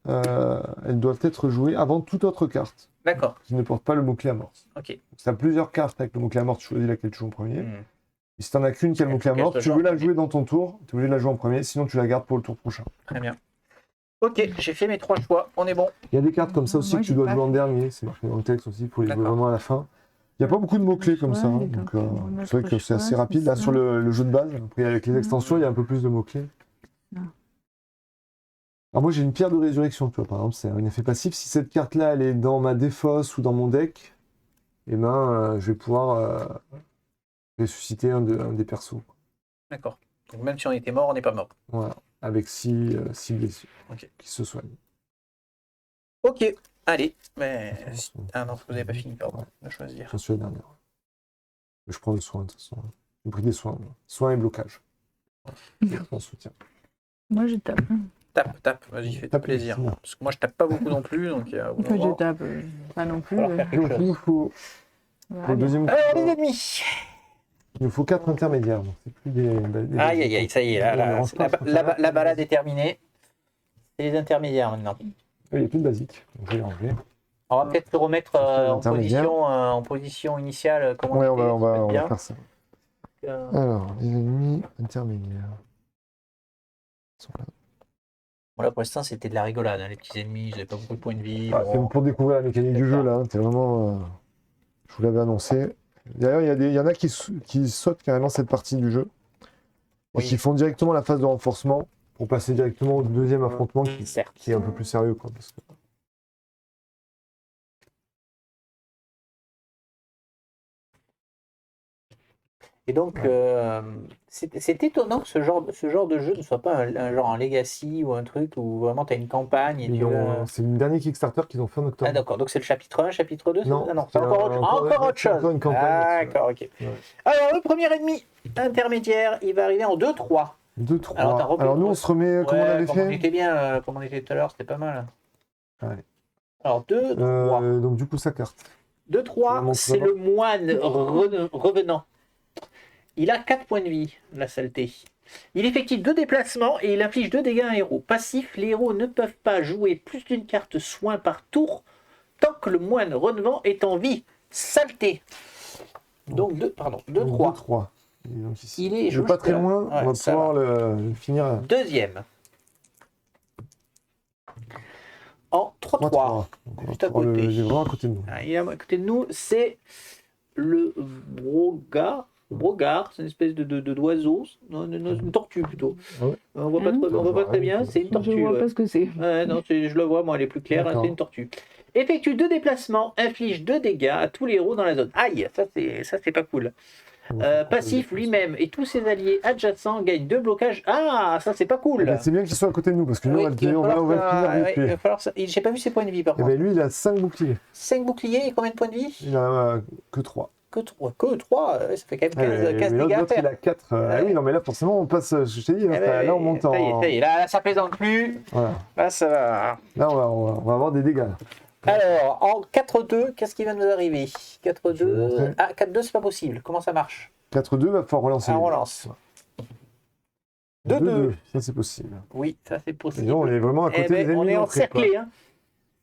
elles doivent être jouées avant toute autre carte D'accord, qui ne porte pas le mot-clé amorce. ok. Donc, si tu as plusieurs cartes avec le mot-clé amorce, tu choisis laquelle tu joues en premier. Hmm. Et si tu n'en as qu'une qui a le mot-clé Laquelle amorce, je tu joue veux en la premier. jouer dans ton tour, tu es obligé de la jouer en premier, sinon tu la gardes pour le tour prochain. Très bien. Ok, j'ai fait mes 3 choix, on est bon. Il y a des cartes comme ça aussi Moi, que tu j'ai dois pas jouer en dernier, c'est marqué dans le texte aussi, il faut les jouer D'accord. vraiment à la fin. Il n'y a pas beaucoup de mots-clés comme ça, Ouais, donc donc, c'est vrai que c'est assez choix, rapide. c'est Là, ça. sur le jeu de base, après avec les extensions, il y a un peu plus de mots-clés. Non. Alors moi j'ai une pierre de résurrection, tu vois, par exemple, c'est un effet passif. Si cette carte-là, elle est dans ma défausse ou dans mon deck, eh ben, je vais pouvoir ressusciter un des persos. D'accord. Donc même si on était mort, on n'est pas mort. Voilà, avec 6 blessures Ok. qui se soignent. Ok, allez. Mais... Ah non, vous n'avez pas fini, pardon, de choisir. J'en suis la dernière. Mais je prends le soin, de toute façon. J'ai pris des soins. Soins et blocage. En soutien. Moi, je tape. Tape, vas-y, fais-toi Tape, plaisir. c'est bon. Parce que moi, je tape pas beaucoup non plus, donc... au bout d'un Enfin, je moment, tape. Pas non plus. il va falloir faire quelque Donc, chose. il nous faut, Voilà. pour le deuxième Alors, tour, les ennemis. il nous faut 4 intermédiaires. Donc c'est plus des Aïe, aïe, aïe, ça y est, là, On là, range pas la, trop la- ça. la balade est terminée. C'est les intermédiaires maintenant. Il n'y a plus de basique. Donc je vais l'enlever. On va peut-être le remettre Ça, c'est l'intermédiaire. en position initiale, comme Ouais, on on va, était, on ça peut va, être on va bien. faire ça. Euh, Alors, les ennemis intermédiaires. Ils sont là. Bon, là, pour l'instant, c'était de la rigolade. Hein. Les petits ennemis, ils n'avaient pas beaucoup de points de vie. Ah, bon. c'est pour découvrir la mécanique du jeu, là. Hein. C'est vraiment... je vous l'avais annoncé. D'ailleurs, il y en a qui sautent carrément cette partie du jeu. Et Oui. qui font directement la phase de renforcement pour passer directement au deuxième affrontement Certes. qui est un peu plus sérieux, quoi. Parce que... Et donc, c'est étonnant que ce genre de jeu ne soit pas un genre en Legacy ou un truc où vraiment tu as une campagne. Et C'est le dernier Kickstarter qu'ils ont fait en octobre. Ah d'accord, donc c'est le chapitre 1, chapitre 2 Non, Ah non, c'est c'est encore autre chose. encore une campagne. D'accord, ok. Ouais. Alors, le premier ennemi intermédiaire, il va arriver en 2-3. 2, 3. Alors, t'as repris- Alors nous, on se remet comme on avait comme on fait. était bien, comme on était tout à l'heure, c'était pas mal. Allez. Alors, 2, 3. Donc du coup, sa carte. 2, Tu 3, la montres c'est le moine revenant. Il a 4 points de vie, la saleté. Il effectue 2 déplacements et il inflige 2 dégâts à un héros. Passif, les héros ne peuvent pas jouer plus d'une carte soin par tour tant que le moine revenant est en vie. Saleté. Donc 2, 3. 2-3. Donc ici. Il est Je pas très loin, Ouais, on va ça pouvoir le finir. Deuxième. En 3-3. 3-3. Juste à côté. Il est vraiment à côté de nous. Ah, il est à côté de nous, c'est le brogard, c'est une espèce d'oiseau, non, une tortue plutôt. Ouais. On voit pas très bien, c'est une Je tortue. vois Ouais. pas ce que c'est. Ouais, non, je le vois, moi elle est plus claire, D'accord. c'est une tortue. Effectue 2 déplacements, inflige 2 dégâts à tous les héros dans la zone. Aïe, ça c'est pas cool. Passif lui-même et tous ses alliés adjacents gagnent 2 blocages. Ah, ça c'est pas cool. Eh ben, c'est bien qu'il soit à côté de nous parce que nous, Oui, on il va va falloir finir ouais, avec il lui. va falloir ça. J'ai pas vu ses points de vie par Et contre. bien lui, il a 5 boucliers. 5 boucliers et combien de points de vie? Il a que 3. Que 3, ça fait quand même 15 dégâts à L'autre, il faire. a 4. Ah oui, non, mais là, forcément, on passe. Je t'ai dit, Eh ben, là, on monte en. Ça y est, là, ça plaisante plus. Voilà. Là, ça va. Là, on va avoir des dégâts. Là. Alors, en 4-2, qu'est-ce qui vient de nous arriver? Je vais vous 4-2. montrer. Ah, 4-2, c'est pas possible. Comment ça marche? 4-2, va falloir relancer. Ah, on lui. relance. 2-2. 2-2. Ça, c'est possible. Oui, ça c'est Et possible. là, on est vraiment à Eh côté ben, des ennemis. on est d'entrée, quoi. encerclé. Hein.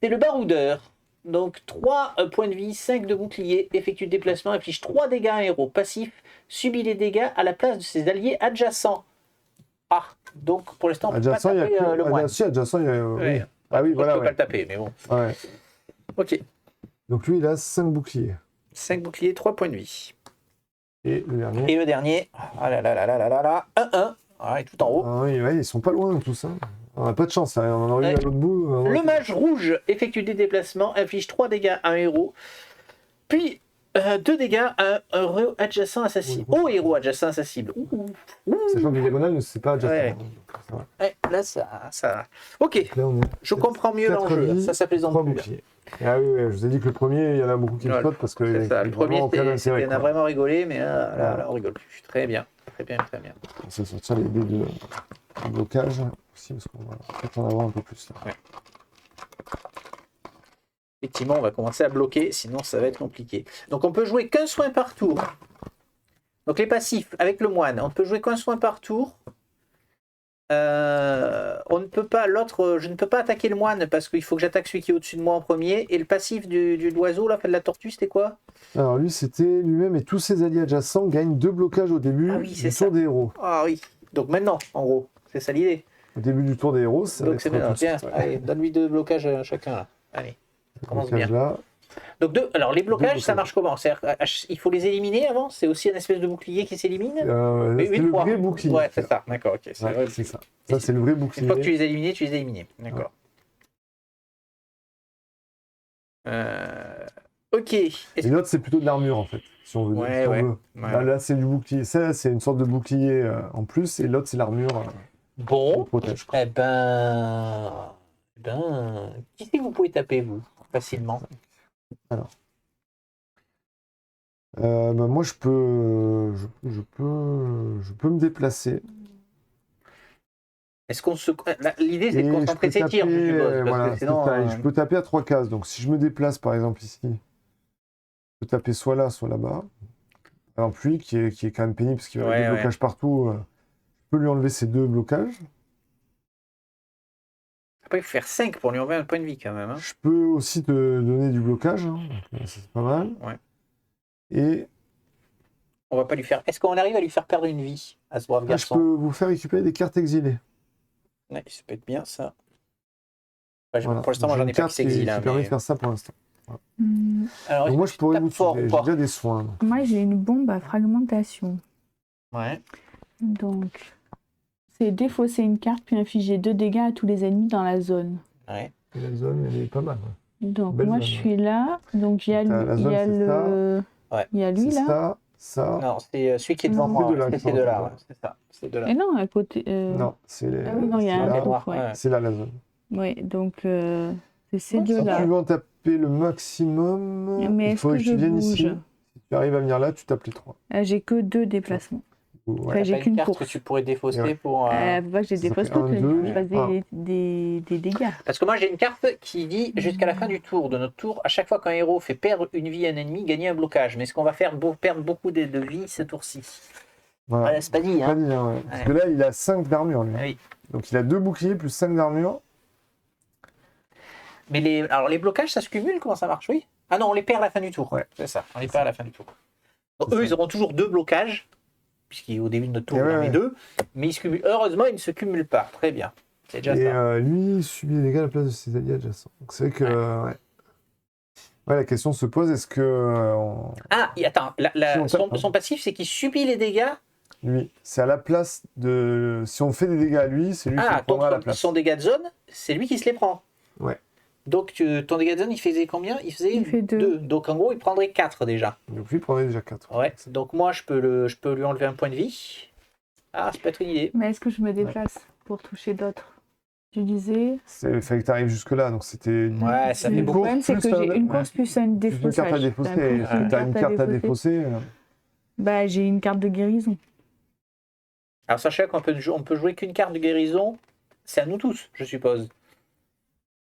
C'est le baroudeur. Donc 3 points de vie, 5 de bouclier, effectue le déplacement, inflige 3 dégâts à un héros. Passif, subit les dégâts à la place de ses alliés adjacents. Ah, donc pour l'instant, on peut pas Adjacent, il y a taper que. le moine. Si, adjacent, il y a. Ouais. Oui. Ah oui, On voilà. peut pas Ouais. le taper, mais bon. Ouais. Ok. Donc lui, il a 5 boucliers. 5 boucliers, 3 points de vie. Et le dernier. Et le dernier, ah là là là là là là là, 1-1. Ah, et tout en haut. Ah oui, ouais, ils sont pas loin, tout ça. On n'a pas de chance, hein. On en aurait eu Ouais. à l'autre bout. Le mage rouge effectue des déplacements, inflige 3 dégâts à un héros, puis 2 dégâts à un héros adjacent à sa cible. Oui. Au héros adjacent à sa cible. Sachant que les diagonales, ne c'est pas adjacent. Ouais. Ça va. Ouais, là, ça. Ok, Là, on est je comprends mieux 4 l'enjeu. vies, Ça s'aplaisante 3 plus. là. boucliers. Ah oui, je vous ai dit que le premier, il y en a beaucoup qui le Ouais, flottent parce que C'est ça. Le premier, aucun intérêt. on a Quoi. vraiment rigolé, mais là, Voilà. là, on rigole plus. Très bien. Très bien, très bien. On va sortir les dés de blocage aussi parce qu'on va peut-être en avoir un peu plus. Là. Effectivement, on va commencer à bloquer, sinon ça va être compliqué. Donc on peut jouer qu'un soin par tour. Donc les passifs avec le moine, on peut jouer qu'un soin par tour. On ne peut pas, l'autre, je ne peux pas attaquer le moine parce qu'il faut que j'attaque celui qui est au-dessus de moi en premier. Et le passif de l'oiseau, là, de la tortue, c'était quoi? Alors lui, c'était lui-même et tous ses alliés adjacents gagnent 2 blocages au début Ah oui, c'est du tour ça. des héros. Ah oui. Donc maintenant, en gros, c'est ça l'idée. Au début du tour des héros, ça va Donc être c'est tout maintenant. de suite, Tiens, ouais. allez, donne-lui 2 blocages à chacun là. Allez. Ça commence Blocage bien. là. Donc alors les blocages, Deux ça blocages. marche comment? C'est-à-dire, il faut les éliminer avant? C'est aussi une espèce de bouclier qui s'élimine? Mais C'est le 8-3. vrai bouclier. Ouais, c'est ça. D'accord, ok. C'est Ouais, vrai. c'est ça. Ça, c'est le vrai Une bouclier. fois que tu les as éliminés, tu les as éliminés. D'accord. Ok. Et l'autre, c'est plutôt de l'armure en fait. Si on veut. Ouais, si on ouais. veut. Ouais. Là, c'est du bouclier. Ça, c'est une sorte de bouclier en plus. Et l'autre, c'est l'armure qui Bon, protège. Quoi. eh ben, qui c'est que vous pouvez taper vous facilement? Moi, je peux me déplacer. Est-ce qu'on se, l'idée c'est de Et concentrer ses tirs, je suppose, parce voilà, que sinon, c'est ça. Et je peux taper à 3 cases. Donc, si je me déplace, par exemple, ici, je peux taper soit là, soit là-bas. Alors, lui, qui est quand même pénible, parce qu'il va Ouais, avoir des ouais. blocages partout, je peux lui enlever ces 2 blocages. après il faut faire 5 pour lui enlever un point de vie quand même. Hein. Je peux aussi te donner du blocage. Hein. Donc, c'est pas mal. Ouais. Et On va pas lui faire. Est-ce qu'on arrive à lui faire perdre une vie à ce brave là, je garçon? peux vous faire récupérer des cartes exilées. Ouais, ça peut être bien ça. Enfin, Voilà. Pour l'instant, moi J'ai j'en une ai pas carte qui s'exile. qui permet de faire ça pour l'instant. Alors, Donc, moi, je pourrais tape vous fort tuer. ou J'ai pas? déjà des soins. donc. Moi, j'ai une bombe à fragmentation. Ouais. Donc, c'est défausser une carte puis infliger 2 dégâts à tous les ennemis dans la zone. Ouais. Et la zone, elle est pas mal. Ouais. Donc, Belle moi, zone, je suis là. Donc, il y a, Donc, la zone, c'est le... ça. Ouais. Il y a lui, C'est là. ça. Non, c'est celui qui est devant Non. moi. C'est de là Ouais, que c'est tu de là. parles. Ouais. C'est ça. C'est de là. Et non, à côté... Non, c'est les... Ah oui, non, il y a c'est un là. C'est trou, noir. ouais. Ouais. C'est là la zone. Oui, donc, c'est ces Ouais, ça Si deux-là. tu veux en taper le maximum, Mais il est-ce faut que que je tu viennes bouge? ici. Si tu arrives à venir là, tu tapes les 3. J'ai que 2 déplacements. Après, j'ai T'as une qu'une carte course. que tu pourrais défausser Ouais. pour... Moi, je les Ça fait dépose un, toutes, deux, je fasse un. des dégâts. Parce que moi j'ai une carte qui dit jusqu'à la fin du tour de notre tour, à chaque fois qu'un héros fait perdre une vie à un ennemi, gagner un blocage. Mais est-ce qu'on va faire perdre beaucoup de vie ce tour-ci? Voilà. Voilà, c'est pas dit, Pas hein. dit, hein, ouais. Parce Ouais. que là, il a 5 d'armure, lui. Ah oui. Donc, il a 2 boucliers plus 5 d'armure. Mais alors les blocages, ça se cumule? Comment ça marche? Oui. Ah non, on les perd à la fin du tour. Ouais. C'est ça, on les perd à la fin du tour. Donc, C'est eux, ça. ils auront toujours 2 blocages, puisqu'au début de notre tour, Et on en ouais, met ouais. 2. Mais ils se cumulent. Heureusement, ils ne se cumulent pas. Très bien. C'est déjà Et ça. lui, il subit les dégâts à la place de ses alliés adjacents. Donc, c'est vrai que. Ouais, la question se pose, est-ce que. Ah, attends, Si on tape, son passif, c'est qu'il subit les dégâts. Lui, c'est à la place de. Si on fait des dégâts à lui, c'est lui qui Ah, les prendra à la donc place. son dégât de zone, c'est lui qui se les prend. Ouais. Donc ton dégât de zone, il faisait combien? Il faisait Il fait 2. 2. Donc en gros, il prendrait 4 déjà. Donc, lui, il prendrait déjà 4. Ouais. Donc moi, je peux lui enlever un point de vie. Ah, ça peut être une idée. Mais est-ce que je me déplace pour toucher d'autres? Tu disais. Il fallait que tu arrives jusque-là, donc c'était. Ouais, ça fait Le beaucoup. problème, c'est que j'ai une course plus un Une défaussage. carte à défausser. T'as une carte à défausser. Bah, j'ai une carte de guérison. Alors sachez qu'on peut jouer qu'une carte de guérison. C'est à nous tous, je suppose.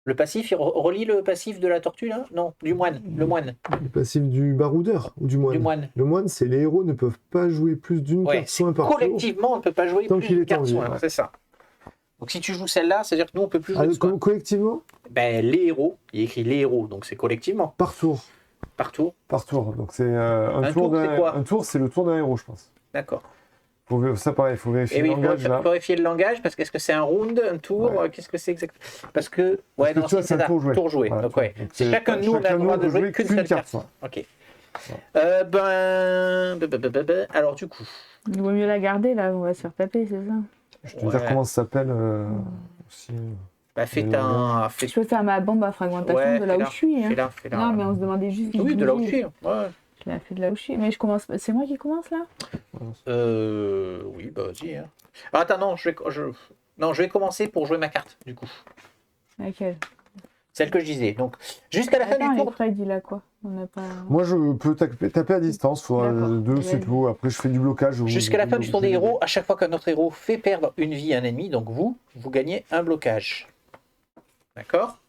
Le passif, il relie le passif de la tortue là? Non, du moine. Le moine. Le passif du baroudeur ou du moine. Du moine. Le moine, c'est les héros ne peuvent pas jouer plus d'une Ouais, carte soin par tour. collectivement, on ne peut pas jouer Tant plus qu'il de est en cartes vie, soin. ouais. C'est ça. Donc si tu joues celle-là, c'est-à-dire que nous, on peut plus jouer Ah, de soin. collectivement, Ben, les héros, il y a écrit les héros, donc c'est collectivement, par tour. par tour. Par tour. Donc c'est un Un tour tour, c'est quoi? Un tour, c'est le tour d'un héros, je pense. D'accord. Ça, pareil, il faut vérifier Et oui, le il langage faut là. vérifier le langage, parce qu'est-ce que c'est un round, un tour, Ouais. qu'est-ce que c'est exactement? Parce que, ouais, que non, tu vois, c'est c'est un ça, tour joué. tour joué. Voilà, Donc, ouais. donc Chacun de nous, on a le droit de jouer qu'une seule carte. soin. Ok. Ouais. Alors, du coup, Il vaut mieux la garder, là, on va se faire taper, c'est ça? Je te dire Ouais. comment ça s'appelle aussi. bah, fais Le ta. Je peux faire ma bombe à fragmentation Ouais, de là où fais-la, je suis. Hein. Fais-la. Non, mais on se demandait juste. Oui, de là où je suis. Ouais. Je l'ai fait de là où je suis. Mais je commence. C'est moi qui commence là? Oui, bah, vas-y. Hein. Ah, attends, non, je vais commencer pour jouer ma carte, du coup. Laquelle? Celle que je disais. Donc, jusqu'à la fin Attends, du et tour. Fred, il a quoi? On n'a pas. Moi, je peux taper à distance. Faudra D'accord. 2, c'est Vas-y. tout. Après, je fais du blocage. Jusqu'à la fin du tour des héros, à chaque fois qu'un autre héros fait perdre une vie à un ennemi, donc vous gagnez un blocage. D'accord?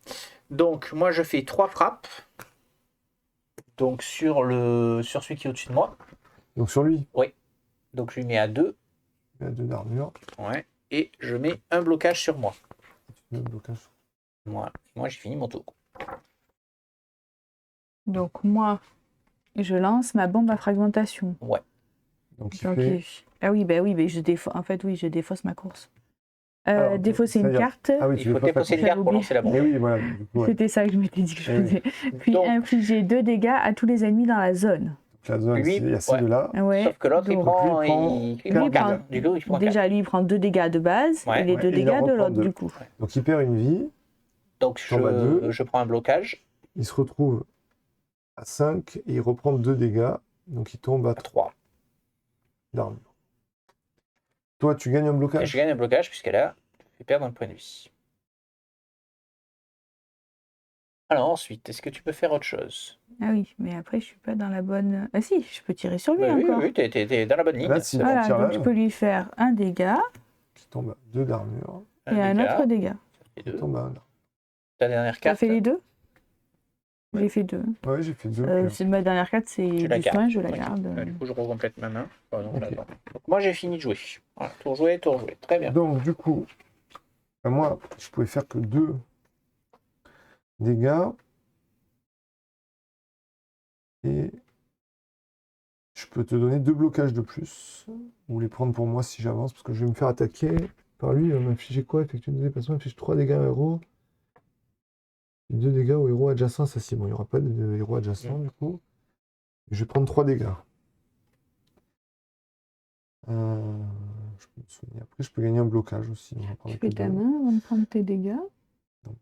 Donc, moi, je fais 3 frappes. Donc, sur celui qui est au-dessus de moi. Donc sur lui, Donc, je lui mets à 2. il a 2 d'armure. Ouais. Et je mets un blocage sur moi. Le blocage. Moi, j'ai fini mon tour. Donc, moi, je lance ma bombe à fragmentation. Donc il Donc, fait. ah oui, bah oui, mais je défausse. En fait, oui, je défausse ma course. Alors, Défausser une c'est-à-dire- carte. Ah oui, Il tu faut veux pas défausser une J'avais carte pour oublié. lancer la bombe. Et oui, voilà. Du coup, ouais. C'était ça que je m'étais dit que je Oui. faisais. Puis Donc, infliger 2 dégâts à tous les ennemis dans la zone. La zone, Lui, il y a ces ouais. deux-là. Ouais. sauf que l'autre, il Donc, prend lui, il prend il quatre prend dégâts. 4. Du coup, il prend 4. Déjà, lui, il prend 2 dégâts de base Ouais. et les Ouais, 2 et il en dégâts de reprend l'autre, deux. du coup. Donc il perd une vie. Donc, tombe à 2. je prends un blocage Il se retrouve à 5 et il reprend 2 dégâts. Donc il tombe à à 3 3. d'armure. Toi, tu gagnes un Et blocage. je gagne un blocage puisqu'elle a fait perdre un point de vie. Alors ensuite, est-ce que tu peux faire autre chose? Ah oui, mais après, je suis pas dans la bonne. Ah si, je peux tirer sur lui Oui, encore. oui, t'es dans la bonne ligne. Là, si- C'est bon. Voilà, tire donc là, je là. peux lui faire un dégât Qui tombe à 2 d'armure. et un dégât, autre dégât. et Qui deux. tombe à 1. Ta dernière Tu as carte. fait les deux? Ouais. J'ai fait 2. Ouais, j'ai fait 2. C'est ma dernière carte, c'est Tu la du gardes. soin, je la Ok. garde. Du coup, je recomplète ma main. Oh, non, là, Ok. non. Donc, moi, j'ai fini de jouer. Voilà, tour joué, tour joué. Très bien. Donc, du coup, moi, je pouvais faire que 2 dégâts. Et je peux te donner 2 blocages de plus. Ou les prendre pour moi si j'avance, parce que je vais me faire attaquer par lui. Il va m'infliger quoi? Effectuer une déplacement, il inflige 3 dégâts à un héros. Et 2 dégâts au héros adjacent. Ça, si bon, il n'y aura pas de héros adjacent, du coup. Je vais prendre 3 dégâts. Je peux me souvenir. Après, je peux gagner un blocage aussi. On va prendre Tu que fais ta deux. main avant de prendre tes dégâts. Non.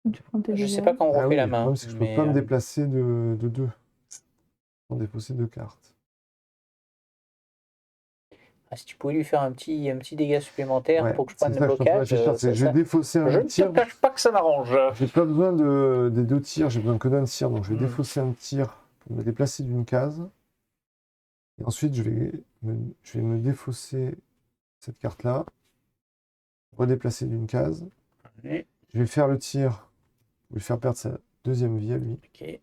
Ou tu prends tes Je dégâts. sais pas quand on Ah refait oui, la le main. problème, c'est que je peux mais, pas me déplacer de 2. Sans défausser 2 cartes. si tu pouvais lui faire un petit dégât supplémentaire Ouais, pour que je c'est prenne ça le que je suis en train de blocage. réfléchir, c'est que je vais défausser Je un ne te tir. cache pas que ça m'arrange. J'ai pas besoin des 2 tirs, j'ai besoin que d'un tir. Donc je vais Mm. défausser un tir pour me déplacer d'une case. Et ensuite, je vais je vais me défausser cette carte-là, redéplacer d'une case. Ouais. Je vais faire le tir, je vais faire perdre sa deuxième vie à lui. Ok.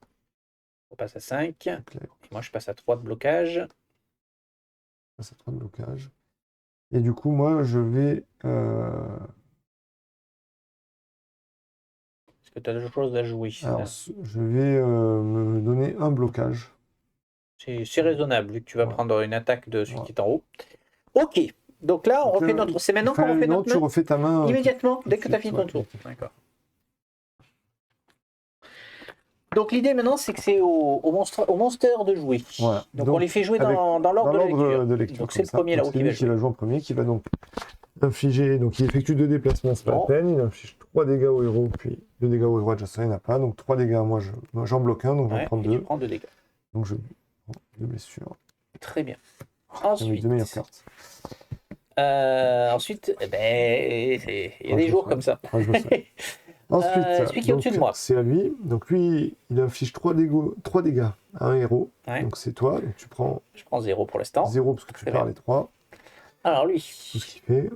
On passe à 5. Donc là, Moi, je passe à 3 de blocage. je passe à 3 de blocage. Et du coup, moi, je vais... Est-ce que tu as d'autres choses à jouer? alors, je vais me donner un blocage. C'est raisonnable, vu que tu vas Ouais. prendre une attaque de celui Ouais. qui est en haut. Ok. Donc là, on Donc refait là, notre... C'est maintenant qu'on enfin, refait non, notre tu main refais ta main. immédiatement, tout dès de que tu as suite, fini ton ouais. tour. D'accord. Donc l'idée maintenant, c'est que c'est au monster de jouer. Voilà. Donc on les fait jouer avec- dans l'ordre de lecture. Donc c'est le comme ça. premier là Donc, où c'est qui lui va qui jouer. va jouer en premier, qui va donc infliger. Donc il effectue 2 déplacements, c'est pas Bon. la peine. Il inflige 3 dégâts au héros, puis 2 dégâts au héros adjacent, il n'y en a pas. Donc 3 dégâts, moi j'en bloque un, donc Ouais, j'en prends et tu 2. prends 2 dégâts. Donc je prends 2 blessures. Très bien. J'ai mes Ensuite, 2 meilleures cartes. ensuite, il y a des jours comme ça. Ouais, je me souviens. Ensuite, celui qui est donc, au-dessus de moi. c'est à lui. Donc lui, il inflige 3 dégâts à un héros. Ouais. Donc c'est toi. Donc tu prends Je prends 0 pour l'instant. 0 parce que tu Très perds bien. les 3. Alors lui, Tout ce qu'il fait.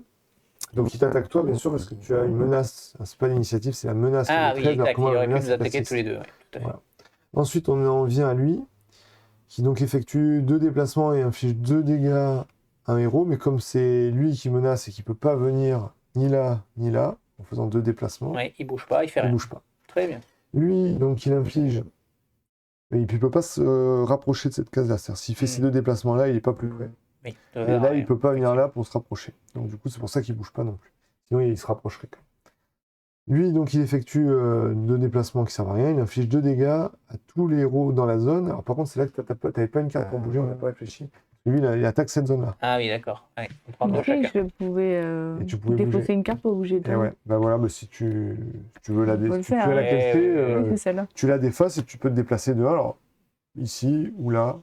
Donc il t'attaque toi, bien sûr, parce que tu as une menace. C'est pas l'initiative, c'est la menace. ah qui oui, est 13, alors exact, que il moi, la aurait pu menace, nous c'est attaquer pas tous les 6. deux. Ouais, tout à fait. Voilà. Ensuite, on en vient à lui, qui donc effectue 2 déplacements et inflige 2 dégâts à un héros. Mais comme c'est lui qui menace et qui peut pas venir ni là, en faisant 2 déplacements, Ouais, il bouge pas, il fait il rien. bouge pas. Très bien. Lui, donc, il inflige. Mais il ne peut pas se rapprocher de cette case-là. C'est-à-dire, s'il fait ces 2 déplacements-là, il n'est pas plus près. Oui, Et là, il ne peut pas venir là pour se rapprocher. Donc, du coup, c'est pour ça qu'il ne bouge pas non plus. Sinon, il se rapprocherait quand même. Lui, donc, il effectue 2 déplacements qui ne servent à rien. Il inflige 2 dégâts à tous les héros dans la zone. Alors, par contre, c'est là que tu n'avais pas une carte pour bouger, on n'a pas réfléchi. Lui, il attaque cette zone-là. Ah oui, d'accord. Ouais, on prend 2 Ok, chacun. je pouvais Et tu pouvais défausser bouger. une carte pour bouger Et dedans. ouais, bah voilà, bah si tu veux la On peut le tu faire, veux la ouais. caster, Oui, c'est celle-là. tu la défaces et tu peux te déplacer de 1. Alors, ici ou là.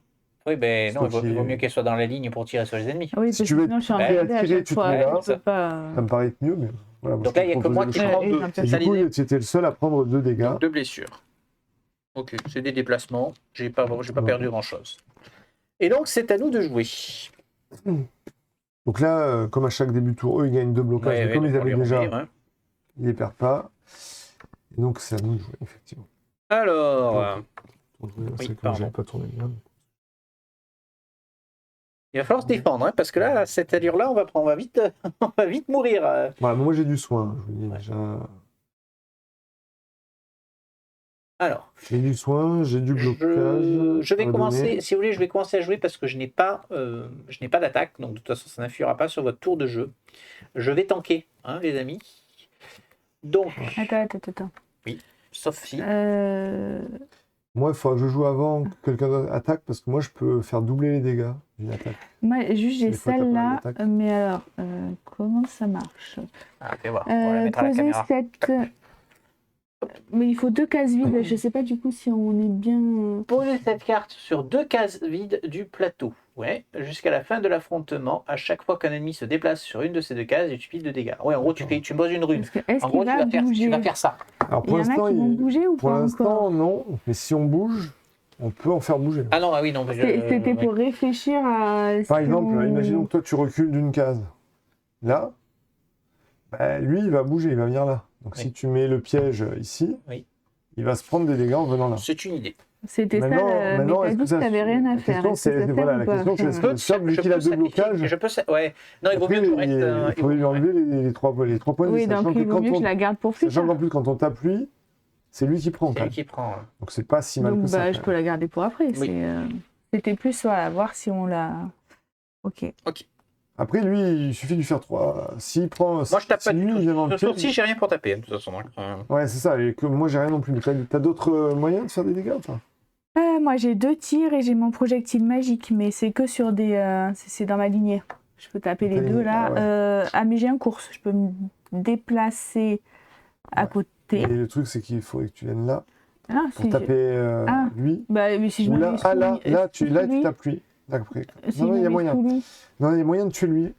Oui, ben C'est non, toi il vaut qui- mieux qu'elle soit dans la ligne pour tirer sur les ennemis. Ah oui, Si parce tu que veux sinon je suis en être PLD à tiré, chaque tu te fois. mets là. Je peux pas. Ça me paraît être mieux, mais voilà. moi, Donc je là, te il y a que proposais moi le qui choix. prends Ouais, 2. j'ai un peu Et C'est ça du coup, l'idée. tu étais le seul à prendre 2 dégâts. 2 blessures. Ok, c'est des déplacements. J'ai pas Ouais. perdu grand-chose. Et donc, c'est à nous de jouer. Donc là, comme à chaque début de tour, eux, ils gagnent 2 blocages. Ouais, mais comme donc ils on avaient les déjà, remet, hein. ils les perdent pas. Et donc, c'est à nous de jouer, effectivement. Alors, Donc, Oui, c'est comme pardon. j'avais pas tourné bien. il va falloir se défendre, hein, parce que là, à cette allure-là, on va vite, on va vite mourir. Voilà, moi, j'ai du soin. Je vous dis Ouais. déjà. Alors, J'ai du soin, j'ai du blocage. je vais à commencer, donner. si vous voulez, je vais commencer à jouer parce que je n'ai pas d'attaque, donc de toute façon, ça n'influera pas sur votre tour de jeu. Je vais tanker, hein, les amis. Donc, Attends. sauf si. Moi, il faudra que je joue avant que quelqu'un d'autre attaque parce que moi, je peux faire doubler les dégâts d'une attaque. Moi, juste j'ai Des fois, t'as pas mal celle-là, d'attaques. mais alors, comment ça marche? Ah, fais voir, on va la mettre à la Poser caméra. cette. Mais il faut 2 cases vides. Je sais pas du coup si on est bien. Posez cette carte sur 2 cases vides du plateau. Ouais, jusqu'à la fin de l'affrontement, à chaque fois qu'un ennemi se déplace sur une de ces 2 cases, il suffit de dégâts. Ouais, en gros, tu poses une rune. Parce que est-ce En gros, qu'il va tu bouger? vas faire ça. Alors, Il y en a qui vont bouger ou pour pas l'instant, encore? non. Mais si on bouge, on peut en faire bouger. Ah non, ah oui, non. C'était pour réfléchir à. Par si exemple, on- imaginons que toi, tu recules d'une case. Là, bah, lui, il va bouger, il va venir là. Donc, Oui. si tu mets le piège ici, Oui. il va se prendre des dégâts en venant là. C'est une idée. C'était ça, Maintenant, mais t'as est-ce dit que que ça- t'avais rien à la faire. question, Est-ce que c'est- ça sert voilà, ou la pas? question, c'est- Peut- ça, vu je qu'il a peux 2 sacrifier- blocages, je peux ouais. Non, il vaut mieux que je reste. il faut lui enlever les 3 points de Oui, vie, donc sachant il que vaut quand mieux que je la garde pour plus sachant tard. qu'en plus, quand on t'appuie, c'est lui qui prend. C'est quand lui même. qui prend. Donc, c'est pas si mal Donc que ça. bah, quand je même. peux la garder pour après. Oui. C'était plus voilà, voir si on la. Ok. Après, lui, il suffit de lui faire 3. S'il prend. Moi, je tape si pas du lui, tout. il vient dans le Sauf piège- si j'ai rien pour taper, hein, de toute façon. Hein. Ouais, c'est ça. Et que moi, j'ai rien non plus. Mais t'as d'autres moyens de faire des dégâts ou pas? Moi j'ai 2 tirs et j'ai mon projectile magique, mais c'est que sur des. C'est dans ma lignée. Je peux taper les T'as 2 les- là. ah Mais j'ai un course. Je peux me déplacer à Ouais. côté. Et le truc, c'est qu'il faudrait que tu viennes là Ah, pour si, taper Ah. lui. Bah, mais si je Ou me là, mets sous là, lui- là, sous tu lui, t'appuies. D'accord. si Non, je il y me a mets moyen. sous lui. Non, il y a moyen de tuer lui.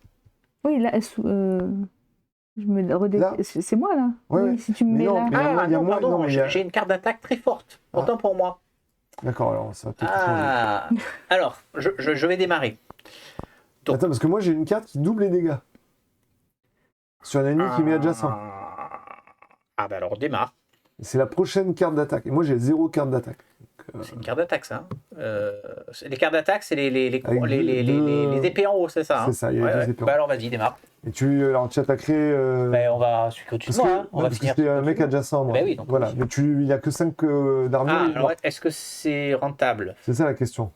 Oui, là, je me Là. c'est moi là. Ouais, Oui, ouais. si tu me Mais mets non, là. mais- Ah, il y a non, moins- pardon, non, mais il y a- j'ai une carte d'attaque très forte. Autant pour moi. D'accord, alors ça va peut-être changer. Ah, alors, je vais démarrer. Attends, parce que moi j'ai une carte qui double les dégâts. Sur un ennemi qui met adjacent. Ah bah alors démarre. C'est la prochaine carte d'attaque. Et moi j'ai 0 carte d'attaque. C'est une carte d'attaque ça. Les cartes d'attaque, c'est les Avec les épées en haut, c'est ça. C'est ça, il y a les deux épées en haut. Bah alors vas-y, démarre. Et tu attaquerais. Ben, on va celui au-dessus de Parce moi, que, hein. On va parce que finir. c'est un mec adjacent, moi. Ben oui, donc voilà. oui. Mais il n'y a que 5 d'armure. Ah, il est alors mort. est-ce que c'est rentable? C'est ça la question.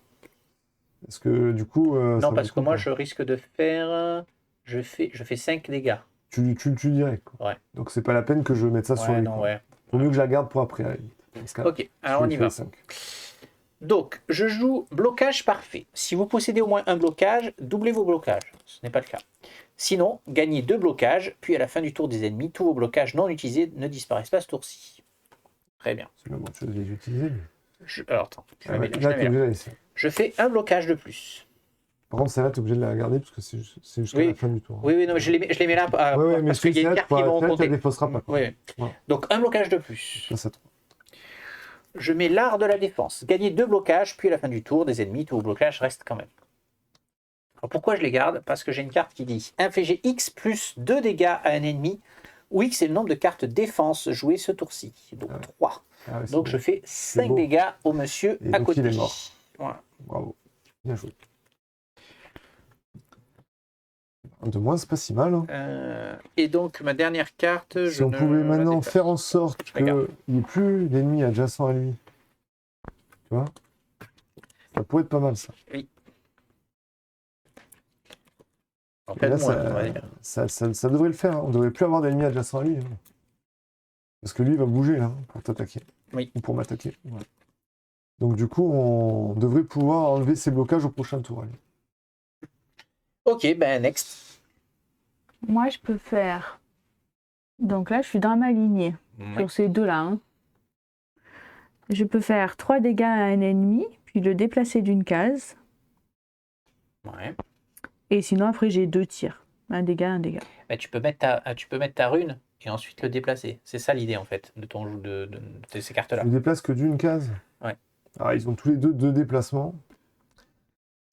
Est-ce que du coup. ça Non, vaut parce le que coup, moi quoi. je risque de faire. Je fais 5 dégâts. Tu dirais. Quoi. Ouais. Donc c'est pas la peine que je mette ça sur Ouais, lui. non, quoi. ouais. Vaut mieux que je la garde pour après. À la limite. Dans ce cas-là. Ok, alors on y Je fais va. les 5. Donc, je joue blocage parfait. Si vous possédez au moins un blocage, doublez vos blocages. Ce n'est pas le cas. Sinon, gagnez 2 blocages, puis à la fin du tour des ennemis, tous vos blocages non utilisés ne disparaissent pas ce tour-ci. Très bien. C'est la bonne chose de les utiliser. lui. Alors, attends, je la mets là, je Là, la t'es mets là. obligé de la laisser. Je fais un blocage de plus. Par contre, celle-là, t'es obligé de la garder parce que c'est jusqu'à Oui. la fin du tour. Oui, oui, non, mais je les mets là Ouais, mais parce qu'il y a une carte qui vont tu compter. défausseras pas. Quoi. Oui, oui. Voilà. Donc, un blocage de plus. Ça, c'est trop. Je mets l'art de la défense. Gagnez 2 blocages, puis à la fin du tour des ennemis, tous vos blocages restent quand même. Alors pourquoi je les garde? Parce que j'ai une carte qui dit infliger X plus 2 dégâts à un ennemi, où X est le nombre de cartes défense jouées ce tour-ci. Donc 3. Ah ouais, c'est Donc bon. je fais 5 beau. dégâts au monsieur Et à donc, côté. il est mort. Voilà. Bravo. Bien joué. De moins, c'est pas si mal. Hein. Et donc ma dernière carte, Si on pouvait maintenant faire en sorte Je regarde. qu'il n'y ait plus d'ennemis adjacents à lui. Tu vois? Ça pourrait être pas mal, ça. En Et fait, là, moi, on va dire. ça devrait le faire. Hein. On ne devrait plus avoir d'ennemis adjacents à lui. Hein. Parce que lui, il va bouger, là, pour t'attaquer. Oui. Ou pour m'attaquer. Ouais. Donc, du coup, on devrait pouvoir enlever ses blocages au prochain tour. Allez. Ok, ben next. Moi, je peux faire. Donc là, je suis dans ma lignée, Ouais. sur ces deux-là. Hein. Je peux faire 3 dégâts à un ennemi, puis le déplacer d'une case. Ouais. Et sinon, après, j'ai 2 tirs. Un dégât, un dégât. Ben, tu peux mettre ta rune et ensuite le déplacer. C'est ça l'idée en fait de ton jeu de ces cartes-là. Tu ne déplaces que d'une case. Ouais. Alors, ils ont tous les deux 2 déplacements.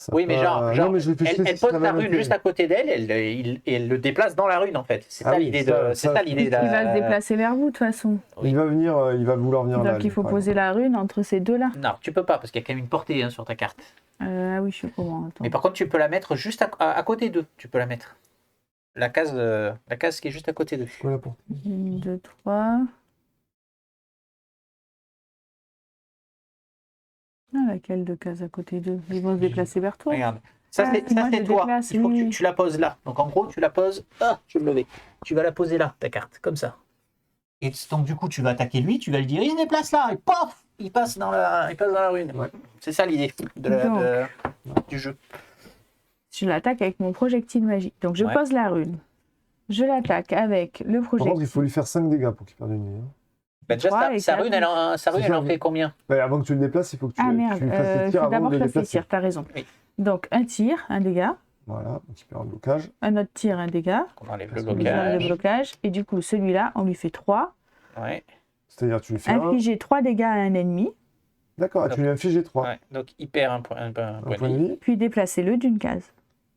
Ça Oui, mais pas- genre non, mais je réfléchis, elle ça pose va la rune m'intéresser. juste à côté d'elle, et elle le déplace dans la rune en fait. C'est Ah ça oui, l'idée ça- de. C'est ça l'idée Il va se déplacer vers vous, de toute façon. Oui. Il va venir, il va vouloir venir là. Donc, lui, il faut par poser la rune entre ces deux-là. Non, tu peux pas parce qu'il y a quand même une portée hein, sur ta carte. Ah oui, je suis au courant. Attends. Mais par contre, tu peux la mettre juste à côté d'eux. Tu peux la mettre. La case qui est juste à côté d'eux. exemple. Quoi, là, pour- 1, 2, 3. Ah, laquelle de case à côté d'eux? Ils vont se déplacer vers toi. Regarde. Ça, Ah, c'est moi, je toi. déplace, Il faut oui, que oui. tu la poses là. Donc en gros, tu la poses. Ah, je vais me lever. Tu vas la poser là, ta carte, comme ça. Et donc du coup, tu vas attaquer lui, tu vas lui dire, il se déplace là, et pof, il passe dans la rune. Ouais. C'est ça l'idée du jeu. Je l'attaque avec mon projectile magique. Donc, je Ouais. pose la rune. Je l'attaque avec le Par contre, projectile. il faut lui faire 5 dégâts pour qu'il perde une vie. Hein. Bah, déjà, Trois et sa quatre. rune, elle en C'est ça, fait combien? Ouais, avant que tu le déplaces, il faut que tu, Ah tu merde, lui fasses les il tirs faut avant d'abord de le faire ses déplacer. tirs, t'as raison. Oui. Donc, un tir, un dégât. Voilà, donc il perd un blocage. Un autre tir, un dégât. On enlève le Parce que On lui enlève le blocage. blocage. Et du coup, celui-là, on lui fait 3. Ouais. C'est-à-dire, tu lui fais un. Infliger 3 dégâts à un ennemi. D'accord, tu lui infliges 3. Ouais. Donc il perd un point Un de point de vie. vie. Puis déplacer-le d'une case.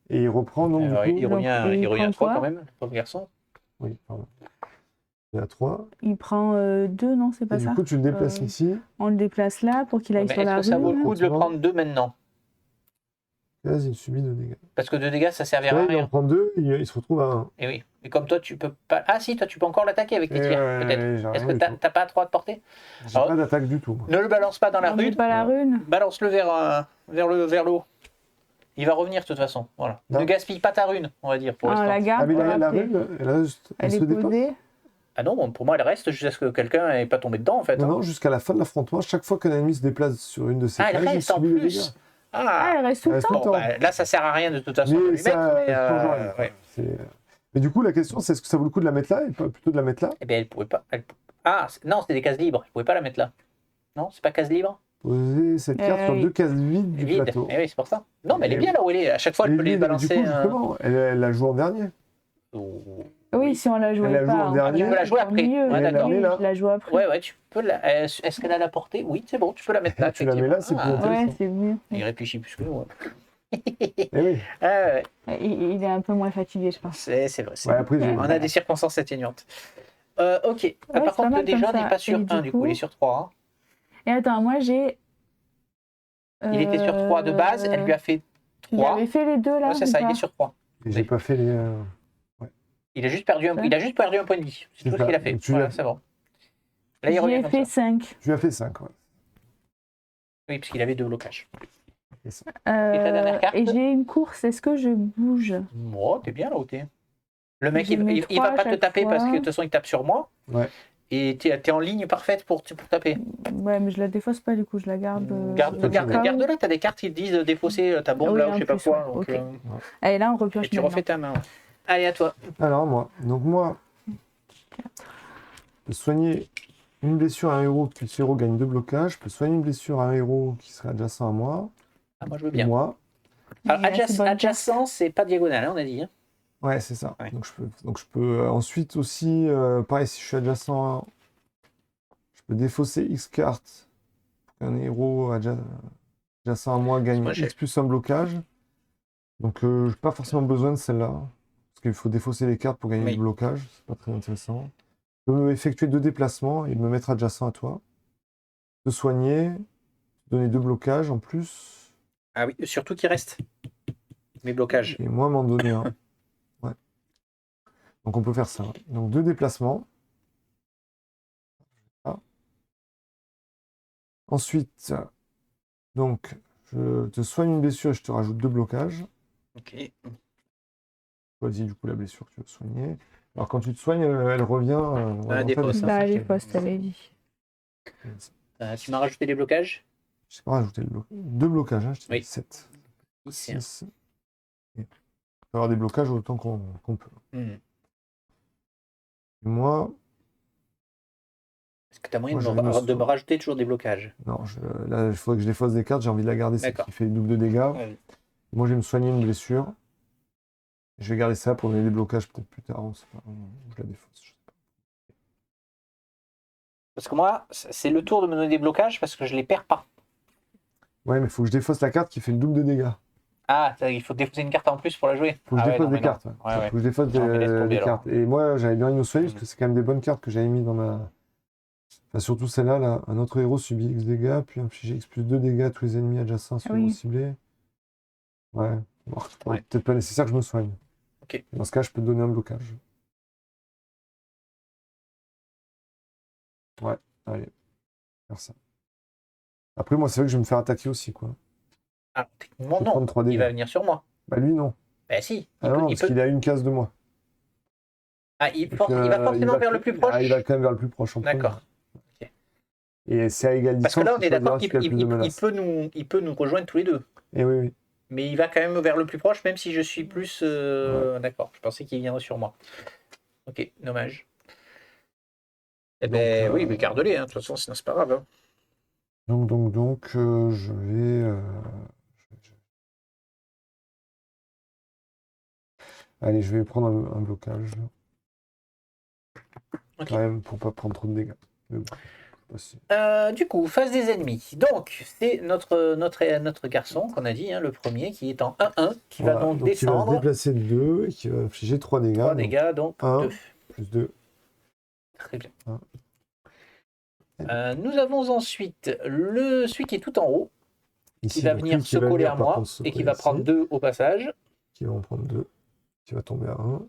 Et il reprend donc Alors, du coup. il revient, donc, il il revient à prend 3 quoi quand même, le pauvre garçon. Oui, pardon. Il y a 3. Il prend 2, non, c'est Et pas du ça. coup, tu le déplaces Euh, ici. On le déplace là pour qu'il aille Mais sur la est-ce que ça vaut le rune. coup de le prendre 2 maintenant? Vas-y, il subit 2 dégâts. Parce que 2 dégâts, ça servira Là, à il en rien. prend 2, il se retrouve à 1. Et oui. Et comme toi, tu peux pas. Ah si, toi, tu peux encore l'attaquer avec tes tirs, peut-être. Est-ce que t'as pas 3 de portée? J'ai Alors- pas d'attaque du tout. Moi. Ne le balance pas dans la On met rune. pas la rune. Balance-le vers le haut. Il va revenir de toute façon. Voilà. Non. Ne gaspille pas ta rune, on va dire, pour Ah, on l'instant. la garde Ah, mais pour la après. rune, elle reste. Elle se est déplace. posée. Ah non, bon, pour moi, elle reste jusqu'à ce que quelqu'un n'ait pas tombé dedans, en fait. Non, hein. non, jusqu'à la fin de l'affrontement, chaque fois qu'un ennemi se déplace sur une de ses Ah, elle cases, il reste en subit des dégâts. plus. Ah, Ah, elle reste tout Elle le reste temps. tout le bon, temps. bah, là, ça sert à rien de toute façon de Mais lui ça mettre. Mais, change rien. ouais. Mais du coup, la question, c'est est-ce que ça vaut le coup de la mettre là et pas plutôt de la mettre là? Eh bien, elle pouvait pas. Ah, non, c'était des cases libres. Elle pouvait pas la mettre là. Non, c'est pas case libre. Poser cette carte sur oui. 2 cases vides du Vide. plateau. Eh oui, c'est pour ça. Non, mais elle est Et- bien là où elle est. À chaque fois, elle peut Et les vide, mais balancer. Du coup, justement, elle la joue en dernier. Oui, si on la jouait Elle la joue pas. en on dernier. peut Tu peux la jouer en après. milieu. Ouais, Oui, d'accord. oui, là. je la joue après. Ouais, tu peux la. Est-ce qu'elle a la portée? Oui, c'est bon, tu peux la mettre là. Tu la mets là, c'est plus effectivement. intéressant. Ouais, c'est mieux. Il réfléchit plus que nous. Ouais. Eh oui. Ah, ouais, Il est un peu moins fatigué, je pense. c'est vrai. Ouais, après, On a des circonstances atténuantes. Ok. Ouais, Par c'est pas contre, le mal comme déjà n'est ça. pas sur Et du 1, du coup, il est coup- sur 3. Et attends, moi j'ai. Il était sur 3 de base, elle lui a fait 3. J'avais fait les deux là. Ouais, c'est ou ça, il pas est sur 3. Et j'ai pas fait les. Il a juste perdu un, Ouais. il a juste perdu un point de vie. C'est C'est tout ce ça. qu'il a fait. Donc, tu Voilà, l'as- c'est bon. Là, il J'y revient ai comme fait ça. 5. Tu as fait 5, ouais. Oui, parce qu'il avait 2 blocages. C'est ça. ta dernière carte Et j'ai une course. Est-ce que je bouge? Oh, t'es bien là où t'es. Le mec, J'ai mes il trois va à pas te chaque taper parce que de fois. toute façon, il tape sur moi. Ouais. Et t'es en ligne parfaite pour taper. Ouais, mais je la défausse pas du coup, je la garde. Garde-la, t'as des cartes qui te disent de défausser ta bombe Oui, là ou en je sais pas plus, quoi. ouais, Donc, ok. Allez, là on et repioche tu maintenant. refais ta main. Allez, à toi. Alors, moi. Donc, moi, je peux soigner une blessure à un héros, puis ce héros gagne 2 blocages. Je peux soigner une blessure à un héros qui serait adjacent à moi. Ah, moi, je veux Et bien. moi. Alors, Il a assez bonne adjacent, c'est pas diagonal, hein, on a dit. Hein. Ouais, c'est ça. Ouais. Donc, je peux ensuite aussi, pareil, si je suis adjacent, je peux défausser X cartes pour qu'un héros adjacent à moi gagne Moi, j'ai- X plus un blocage. Donc, je n'ai pas forcément besoin de celle-là. Parce qu'il faut défausser les cartes pour gagner Oui. du blocage. C'est pas très intéressant. Je peux effectuer 2 déplacements et me mettre adjacent à toi. Te soigner, donner 2 blocages en plus. Ah oui, surtout qu'il reste mes blocages. Et moi m'en donner un. Ouais. Donc on peut faire ça. Donc 2 déplacements. Ah. Ensuite, donc, je te soigne une blessure et je te rajoute 2 blocages. Ok. Choisis du coup la blessure que tu veux soigner. Alors quand tu te soignes, elle revient. Ah, des fois, ça. Bah, les postes, t'avais dit. Tu m'as rajouté des blocages. Je sais pas rajouter 2 blocages, hein, je t'ai Oui. dit 7. Ici. Hein. 6. On peut avoir des blocages autant qu'on peut. Hmm. Et moi, Est-ce que tu as moyen Moi, de je vais me de me rajouter toujours des blocages? non, là, il faudrait que je défausse des cartes. J'ai envie de la garder, celle D'accord. qui fait double de dégâts. Ouais. Moi, je vais me soigner une blessure. Je vais garder ça pour donner des blocages peut-être plus tard. On sait pas. Je la défausse. Je sais pas. Parce que moi, c'est le tour de me donner des blocages parce que je les perds pas. Ouais, mais il faut que je défausse la carte qui fait le double de dégâts. Ah, il faut déposer une carte en plus pour la jouer. Il faut que je défausse des cartes. Ouais. Ouais, ouais. Faut que je défausse Non, mais laisse tomber, des alors. cartes. Et moi, j'avais bien me soigner parce que c'est quand même des bonnes cartes que j'avais mis dans ma. Enfin, surtout celle-là, là. Un autre héros subit X dégâts, puis infliger X plus 2 dégâts à tous les ennemis adjacents sur oui. héros ciblé. Ouais. Bon, Ouais. peut-être pas nécessaire que je me soigne. Ok. Dans ce cas, je peux te donner un blocage. Ouais, allez. Faire ça. Après, moi, c'est vrai que je vais me faire attaquer aussi, quoi. Ah, techniquement, Je vais non. prendre 3 Il va dégâts. venir sur moi. Bah, lui, non. Bah, si. Ah non, parce qu'il est à une case de moi. Ah, il Donc, va forcément vers le plus proche. Ah, il va quand même vers le plus proche en premier. D'accord. Ok. Et c'est à égale Parce que distance. là, on est d'accord qu'il a le plus de menaces. il peut nous rejoindre tous les deux. Et oui, oui. Mais il va quand même vers le plus proche, même si je suis plus. D'accord. Je pensais qu'il viendrait sur moi. Ok, dommage. Eh ben Donc, oui, mais garde-les, hein. De toute façon, sinon c'est pas grave. Hein. Donc, je vais. Allez, je vais prendre un blocage. Ok. Quand même, pour pas prendre trop de dégâts. Mais bon, Du coup, face des ennemis. Donc, c'est notre garçon qu'on a dit, hein, le premier, qui est en 1-1, qui va voilà. donc Il va se descendre. déplacer de 2 et qui va infliger 3 dégâts. 3 dégâts, donc 1 2. plus 2. Très bien. Ah. Nous avons ensuite celui qui est tout en haut, Ici, qui va donc, venir lui, se va coller venir, à par moi contre, se et qui coller va ici, prendre 2 au passage. qui va en prendre 2, qui va tomber à 1.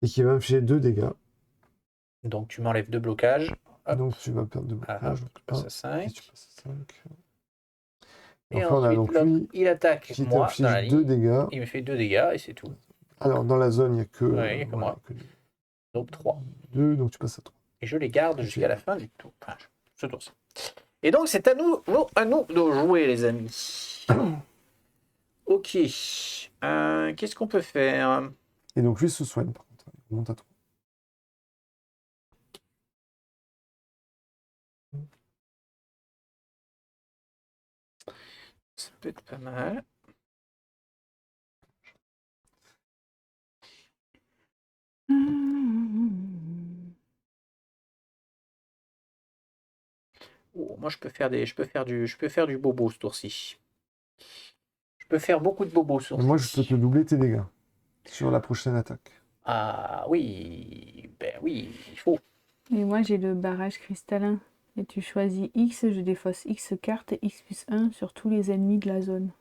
Et qui va infliger 2 dégâts. Donc, tu m'enlèves 2 blocages. Hop. Donc tu vas perdre 2 Ah, blocages. tu passes à 5. Et tu passes à 5. Et Enfin, on a ensuite, donc l'autre, lui il attaque qui moi dans la t'inflige 2 ligne. dégâts. Il me fait 2 dégâts et c'est tout. Alors dans la zone, il n'y a que, Ouais, il y a que moi. que Donc 3. 2, donc tu passes à 3. Et je les garde Ok. jusqu'à la fin du tour. Enfin, ce tour-ci. Et donc, c'est à nous de jouer, les amis. Ok. Qu'est-ce qu'on peut faire? Et donc lui se soigne par contre. Il monte à 3. Ça peut être pas mal. Oh, moi, je peux faire du bobo ce tour-ci. peux faire beaucoup de bobos sur Moi, je peux te doubler tes dégâts sur la prochaine attaque. Ah oui, ben oui, il faut. Et moi, j'ai le barrage cristallin. Et tu choisis X, je défausse X cartes et X plus 1 sur tous les ennemis de la zone.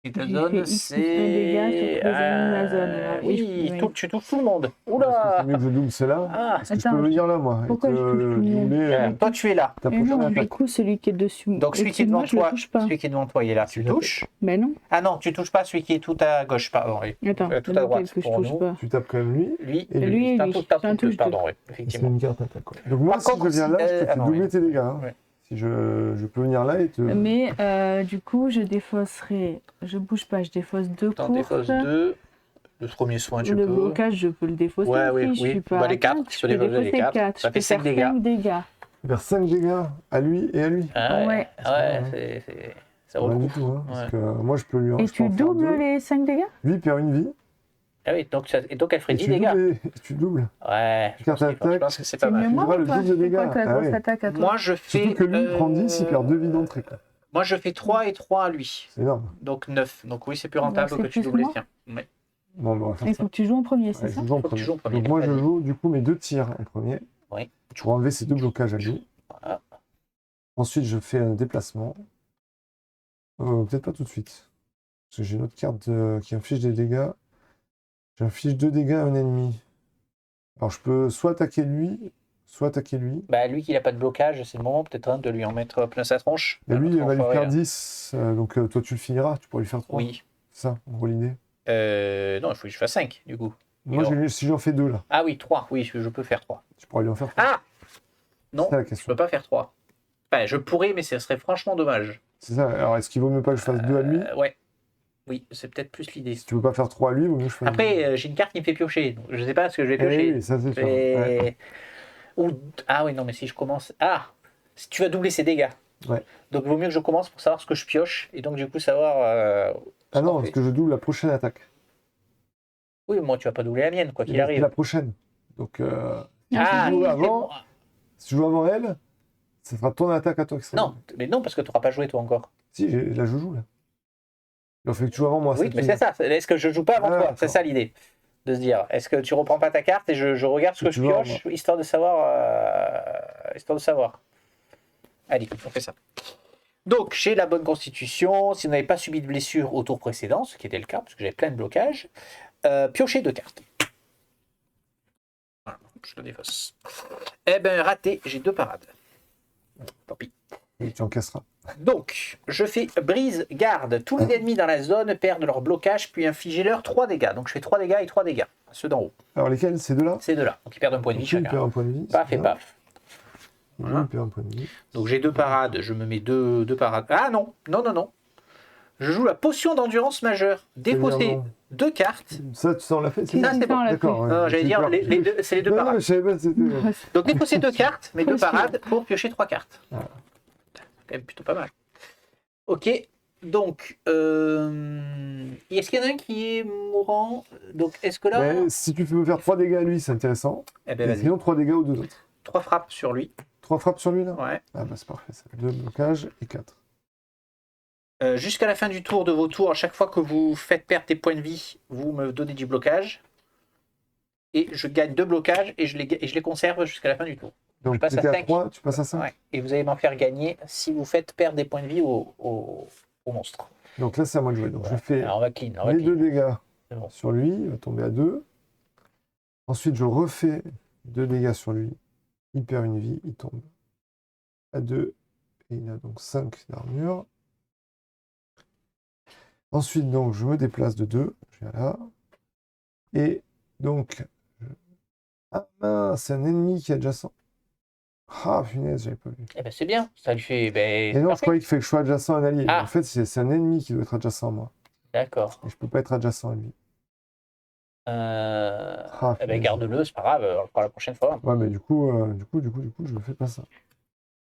Et ta J'ai zone, fait X plus 1 dégâts sur tous les ennemis de la zone. Alors, oui, oui. tu touches tout le monde. Est-ce que Oula. c'est mieux que je double celle-là? Ah, Parce que je Attends, peux venir là, moi. pourquoi et te je touche tout le monde doubler toi tu es là. ta Et prochaine non, du attaque. coup, celui qui est dessus. Donc celui qui est au-dessus de moi, devant je le toi, touche pas. celui qui est devant toi, il est là, tu le touches. Ben non. Ah non, tu touches pas celui qui est tout à gauche, pardon. Oui. Attends, Tout à lequel droite que je pour touche nous. pas. Tu tapes quand même lui. Lui, Et lui et c'est un lui. tout, C'est un touche pardon, oui, C'est effectivement. une carte attaque. Ouais. Donc moi, Par si contre, je viens là, je peux ah te non, doubler oui. tes dégâts. Hein. Ouais. Si je peux venir là et te... Mais du coup, je défausserai. Je bouge pas, je défausse 2 T'en courtes. défausses 2. Le premier soin, tu Le peux. blocage, je peux le défausser. Ouais, aussi, oui, je oui. suis pas Bah, les 4, atteinte, sur je les peux volets, les défausser 4. Ça Je fait peux 5 faire dégâts. 5 dégâts. Vers 5 dégâts à lui et à lui. Ah, Ouais. ouais, ça vaut Pas le du coup. tout. Hein, Ouais. parce que moi, je peux lui Et je peux en tu faire doubles deux. les 5 dégâts? Lui, il perd une vie. Ah oui, donc elle ferait Et 10 tu dégâts. doubles. Tu doubles. Ouais, je Carte pense attaque. que c'est pas C'est mieux mal. moi vois ou le toi? double de C'est quoi dégâts. ta Ah grosse ouais. attaque à toi? Moi, je fais. Surtout que lui, il prend 10, il perd 2 vies d'entrée. quoi. Moi, je fais 3 et 3 à lui. C'est énorme. Donc 9. Donc oui, c'est plus Donc, rentable c'est que tu plus doubles les moi tiens. Ouais. Bon, on va faire Il ça. faut que tu joues en premier, c'est Ouais, ça? je joue en Faut que tu premier. joues en premier, Donc moi, je vas-y. joue du coup mes 2 tirs en premier. Oui. Pour enlever ces 2 blocages à lui. Voilà. Ensuite, je fais un déplacement. Peut-être pas tout de suite. Parce que j'ai une autre carte qui inflige des dégâts. J'inflige 2 dégâts à un ennemi. Alors, je peux soit attaquer lui, soit attaquer lui. Bah, lui qui n'a pas de blocage, c'est le moment peut-être de lui en mettre plein sa tronche. Et lui, il Notre va lui enfoiré, faire là. 10. Donc, toi, tu le finiras. Tu pourras lui faire 3. Oui. C'est ça, en gros, l'idée. Non, il faut que je fasse 5 du coup. Moi, si j'en fais 2 là, Ah oui, 3. Oui, je peux faire 3. tu pourras lui en faire 3. Ah non, C'est ça la je question. peux pas faire 3. Enfin, je pourrais, mais ce serait franchement dommage. C'est ça. Alors, est-ce qu'il vaut mieux pas que je fasse 2 à lui? Ouais. Oui, c'est peut-être plus l'idée. Si tu veux pas faire 3 à lui, il vaut mieux que je fasse Après, j'ai une carte qui me fait piocher. Donc je sais pas ce que je vais piocher. oui, ça c'est sûr. Et- Ouais. Ah oui, non, mais si je commence. Ah si tu vas doubler ses dégâts. Ouais. Donc il vaut mieux que je commence pour savoir ce que je pioche. Et donc, du coup, savoir. Ah non, qu'on parce fait. que je double la prochaine attaque. Oui, moi, tu vas pas doubler la mienne, quoi qu'il C'est arrive. la prochaine. Donc, Ah, tu joues c'est avant. moi. si tu joues avant elle, ça sera ton attaque à toi qui sera. Non, mais non, parce que tu n'auras pas joué, toi, encore. Si, là je joue là. Il fait que tu joues avant moi. Oui, mais c'est ça. Est-ce que je joue pas avant Ah, toi? d'accord. C'est ça l'idée. De se dire, est-ce que tu reprends pas ta carte et je regarde ce que Tu je vois, pioche, histoire de savoir. Histoire de savoir. Allez, on fait ça. Donc, j'ai la bonne constitution. Si vous n'avez pas subi de blessure au tour précédent, ce qui était le cas, parce que j'avais plein de blocages, piochez 2 cartes. Voilà, je le défausse. Eh ben, raté, j'ai 2 parades. Tant pis. Et tu encaisseras. Donc, je fais brise garde. Tous les ennemis dans la zone perdent leur blocage, puis infligez-leur 3 dégâts. Donc, je fais 3 dégâts et 3 dégâts. Ceux d'en haut. Alors lesquels? Ces deux-là? Ces deux-là. Donc, ils perdent un point de vie Donc, lui, il chacun. perd un point de vie. Paf c'est et bien. paf. Lui, Voilà. il perd un point de vie. Donc, j'ai 2 parades. Je me mets deux parades. Ah non, non, non, non. Je joue la potion d'endurance majeure. Défausser C'est-à-dire, 2 cartes. Ça, on l'a fait? Si, Ça, si, c'est ça, on l'a D'accord. ouais. Non, j'allais J'ai dire, peur. c'est les 2 Non, non, parades. je savais pas si c'était. Donc, défausser 2 cartes, mais 2 Potion. parades pour piocher 3 cartes. Ah. C'est quand même plutôt pas mal. Ok. Donc, est-ce qu'il y en a un qui est mourant? Donc, est-ce que là. Mais si tu peux me faire 3 dégâts à lui, c'est intéressant. Eh ben, Et vas-y. sinon, 3 dégâts aux deux autres. 3 frappes sur lui. 3 frappes sur lui là? Ouais. Ah bah c'est parfait. Ça fait 2 blocages et 4. Jusqu'à la fin du tour de vos tours, à chaque fois que vous faites perdre des points de vie, vous me donnez du blocage. Et je gagne 2 blocages et je les conserve jusqu'à la fin du tour. Donc Je passe tu étais à à 5. 3, tu passes à 5. Ouais. Et vous allez m'en faire gagner si vous faites perdre des points de vie au monstre. Donc là c'est à moi de jouer. Donc je fais Alors on va clean. On va les 2 clean. dégâts C'est bon. sur lui, il va tomber à 2. Ensuite je refais 2 dégâts sur lui. Il perd une vie, il tombe à 2. Et il a donc 5 d'armure. Ensuite donc je me déplace de 2. Je viens là. Et donc... Ah mince, c'est un ennemi qui est adjacent. Ah punaise, j'avais pas vu. Eh ben c'est bien. Ça lui fait. Et Ben, non, je parfait. croyais qu'il fait que je sois adjacent à un allié. Ah. En fait, c'est un ennemi qui doit être adjacent à moi. D'accord. Et je peux pas être adjacent à lui. Ah, Eh ben punaise. garde-le, c'est pas grave. On le fera la prochaine fois. Ouais, mais du coup, je ne fais pas ça.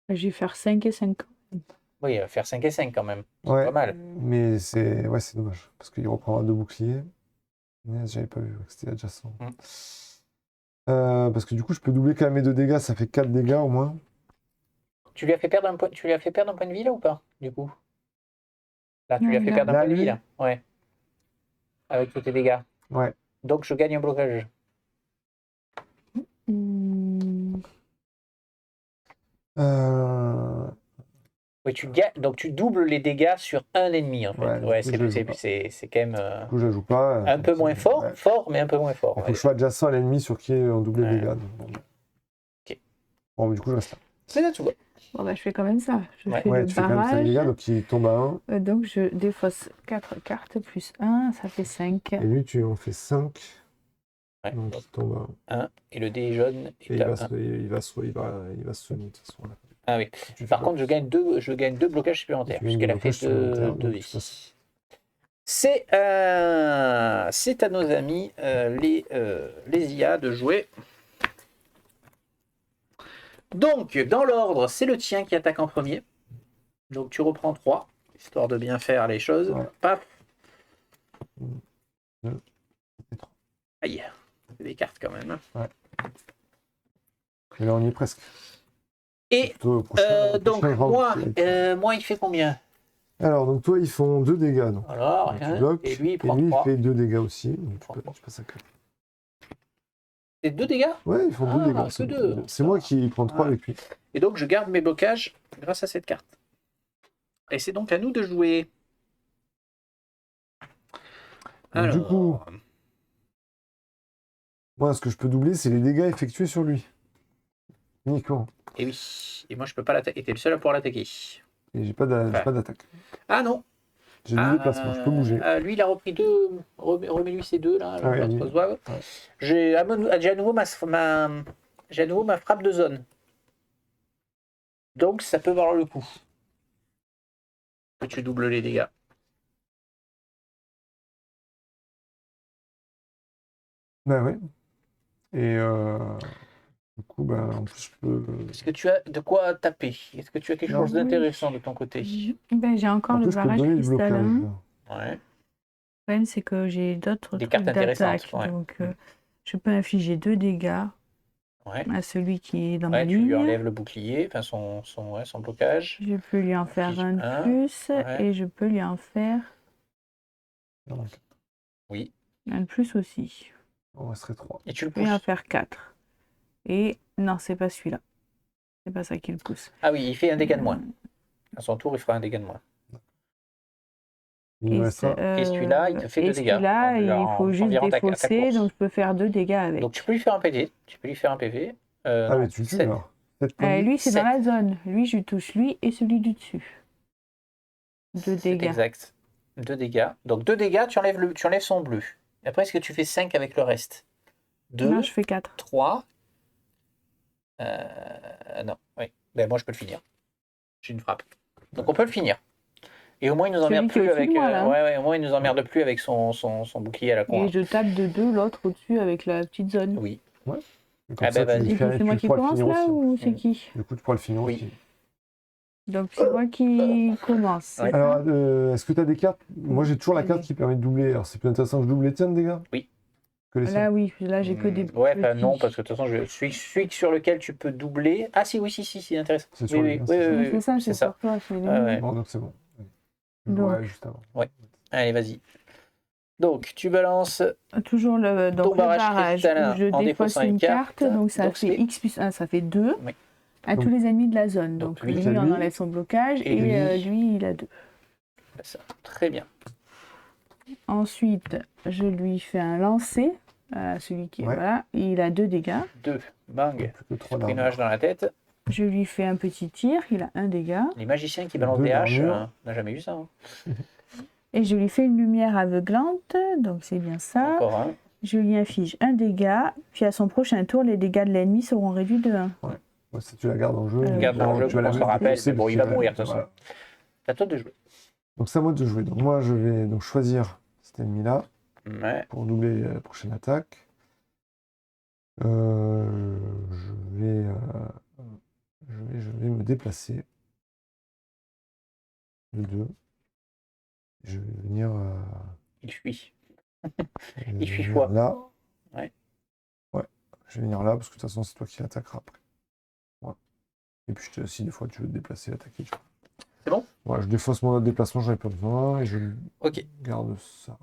Je vais faire 5 et 5. Oui, faire 5 et 5 quand même. C'est Ouais, pas mal. mais c'est dommage. Parce qu'il reprendra 2 boucliers. Punaise, j'avais pas vu que c'était adjacent. Mm. Parce que du coup, je peux doubler quand même mes 2 dégâts. Ça fait 4 dégâts au moins. Tu lui as fait perdre un point de vie là ou pas, du coup? Là, tu lui as fait perdre un Là, point de vie, lui. là. Ouais. Avec tous tes dégâts. Ouais. Donc, je gagne un blocage. Hmm. Oui, donc tu doubles les dégâts sur un ennemi, en fait. Ouais, du Ouais, coup, je le joue pas. c'est quand même Du coup, je la joue pas. un peu moins fort. Ouais. Fort, mais un peu moins fort. Il on faut va que je sois adjacent à l'ennemi sur qui on double les Ouais. dégâts. Donc, bon. Ok. Bon, du coup, je reste là. C'est là, tu vois. Bon, bah, je fais quand même ça. Je Ouais. fais Ouais, le tu fais quand même 5 barrage. dégâts, donc il tombe à 1. Donc, je défausse 4 cartes plus 1, ça fait 5. Et lui, tu en fais 5. Ouais. Donc il tombe à 1. 1. Et le dé jaune Et est il à va, 1. il va se soigner de toute façon. Là. Ah oui. Tu Par fais contre, je gagne deux blocages supplémentaires, Tu gagnes puisqu'elle deux a fait blocages supplémentaires, deux donc vies. tu passes. C'est à nos amis, les IA, de jouer. Donc, dans l'ordre, c'est le tien qui attaque en premier. Donc, tu reprends 3, histoire de bien faire les choses. Ouais. Paf. 2 et 3. Aïe, c'est des cartes quand même. Et là, on y est presque. Et Plutôt au prochain donc, round. moi, il fait combien? Alors, donc toi, ils font 2 dégâts. Donc. Alors, Tu rien. bloques, Et lui, il et prend lui, il 3. fait 2 dégâts aussi. Donc prend tu passes à 4. C'est 2 dégâts? Ouais, ils font 2 dégâts. que C'est deux. c'est moi qui prends 3 Ah. avec lui. Et donc, je garde mes blocages grâce à cette carte. Et c'est donc à nous de jouer. Donc, du coup, moi, ce que je peux doubler, c'est les dégâts effectués sur lui. Uniquement. Et oui. Et moi, je peux pas l'attaquer. T'es le seul à pouvoir l'attaquer. Et j'ai pas d'attaque. Ah non. J'ai du déplacement, je peux bouger. Lui, il a repris 2. Remets-lui ces 2 là. Ah ouais, lui. Ouais. J'ai à nouveau j'ai à nouveau ma frappe de zone. Donc, ça peut valoir le coup. Que tu doubles les dégâts. Ben ouais. Et du coup, en plus, je peux. Est-ce que tu as de quoi taper? Est-ce que tu as quelque chose Oui. d'intéressant de ton côté? Ben, j'ai encore En le plus, je peux te barrage donner du blocage. cristallin. Ouais. Le problème, c'est que j'ai d'autres Des trucs cartes intéressantes, d'attaque. ouais. Donc, je peux infliger 2 dégâts Ouais. à celui qui est dans ma Ouais, tu lui ligne. enlèves le bouclier, enfin son blocage. Je peux lui en faire Inflige un de un, plus ouais. et je peux lui en faire Oui. un de plus aussi. On resterait 3. Et tu le Je peux lui en pousses. faire 4. Et non, c'est pas celui-là. C'est pas ça qui le pousse. Ah oui, il fait un dégât de moins. À son tour, il fera un dégât de moins. Il me reste un. Et celui-là, il te fait 2 dégâts. Celui-là, il faut juste environ ta défausser, course. donc je peux faire 2 dégâts avec. Donc tu peux lui faire un PV. Ah, mais tu le tues 7. alors. 7 points de vie. Lui, c'est dans 7. la zone. Lui, je touche lui et celui du dessus. 2 C'est dégâts. exact. 2 dégâts. Donc 2 dégâts, tu enlèves son bleu. Et après, est-ce que tu fais 5 avec le reste? 2, Non, je fais 4. 3. Non, oui. Ben, moi, je peux le finir. J'ai une frappe. Donc on peut le finir. Et au moins, il nous emmerde Celui qui est plus au-dessus avec. de moi, là. Ouais, au moins, il nous emmerde plus avec son bouclier à la con. Et je tape de 2 l'autre au-dessus avec la petite zone. Oui. Et comme Ah ça, bah, tu vas-y. le Et fais, puis c'est moi tu qui pourras le commence finir là aussi. ou c'est qui? Du coup, tu pourras le finir Oui. aussi. Donc c'est moi qui commence. c'est Ouais. ça Alors, est-ce que tu as des cartes? Moi, j'ai toujours la carte qui permet de doubler. Alors, c'est plus intéressant que je double les tiennes, les gars? Oui. Que les Là siens. oui, là j'ai que des Ouais, enfin petits. non, parce que de toute façon, celui sur lequel tu peux doubler. Ah si, c'est intéressant. C'est sur Oui, lui, oui, hein, c'est oui, Mais c'est ça, c'est c'est pour toi, c'est les Ouais, miens. ouais. Bon, donc c'est bon. Je Donc. vois juste avant. Allez, vas-y. Donc, tu balances Toujours le, donc ton le barrage barrage cristallin où je en défausse défaussant une une carte, carte. donc ça Donc, fait c'est- X plus 1, ça fait 2 Oui. à Donc- tous les ennemis de la zone. donc Donc lui, lui, t'as on lui, enlève son blocage et et lui. lui, il a 2. Ça. Très bien. Ensuite, je lui fais un lancer à celui qui est Ouais. voilà, il a 2 dégâts. 2. Bang. Plus que 3 Pris une d'armes. hache dans la tête. Je lui fais un petit tir, il a 1 dégât. Les magiciens qui balancent Deux des haches, d'armure. on n'a jamais vu ça. Hein. Et je lui fais une lumière aveuglante, donc c'est bien ça. Encore un. Je lui inflige 1 dégât, puis à son prochain tour, les dégâts de l'ennemi seront réduits de 1. Ouais, si tu la gardes en jeu, Tu gardes dans le jeu tu vas pour qu'on la se rappelle, défausser mais bon, parce il va qu'il mourir, de toute voilà. C'est à toi de jouer. Donc c'est à moi de jouer. Donc moi je vais donc choisir cet ennemi-là Ouais. pour doubler la prochaine attaque. Je vais me déplacer. Le 2. Je vais venir, Il fuit. je vais Il fuit venir fois. là. Ouais. Ouais. Je vais venir là parce que de toute façon c'est toi qui l'attaqueras après. Voilà. Et puis si des fois tu veux te déplacer, l'attaquer. C'est bon? Voilà, je défausse mon autre déplacement, j'en ai pas besoin, et je Ok. garde ça.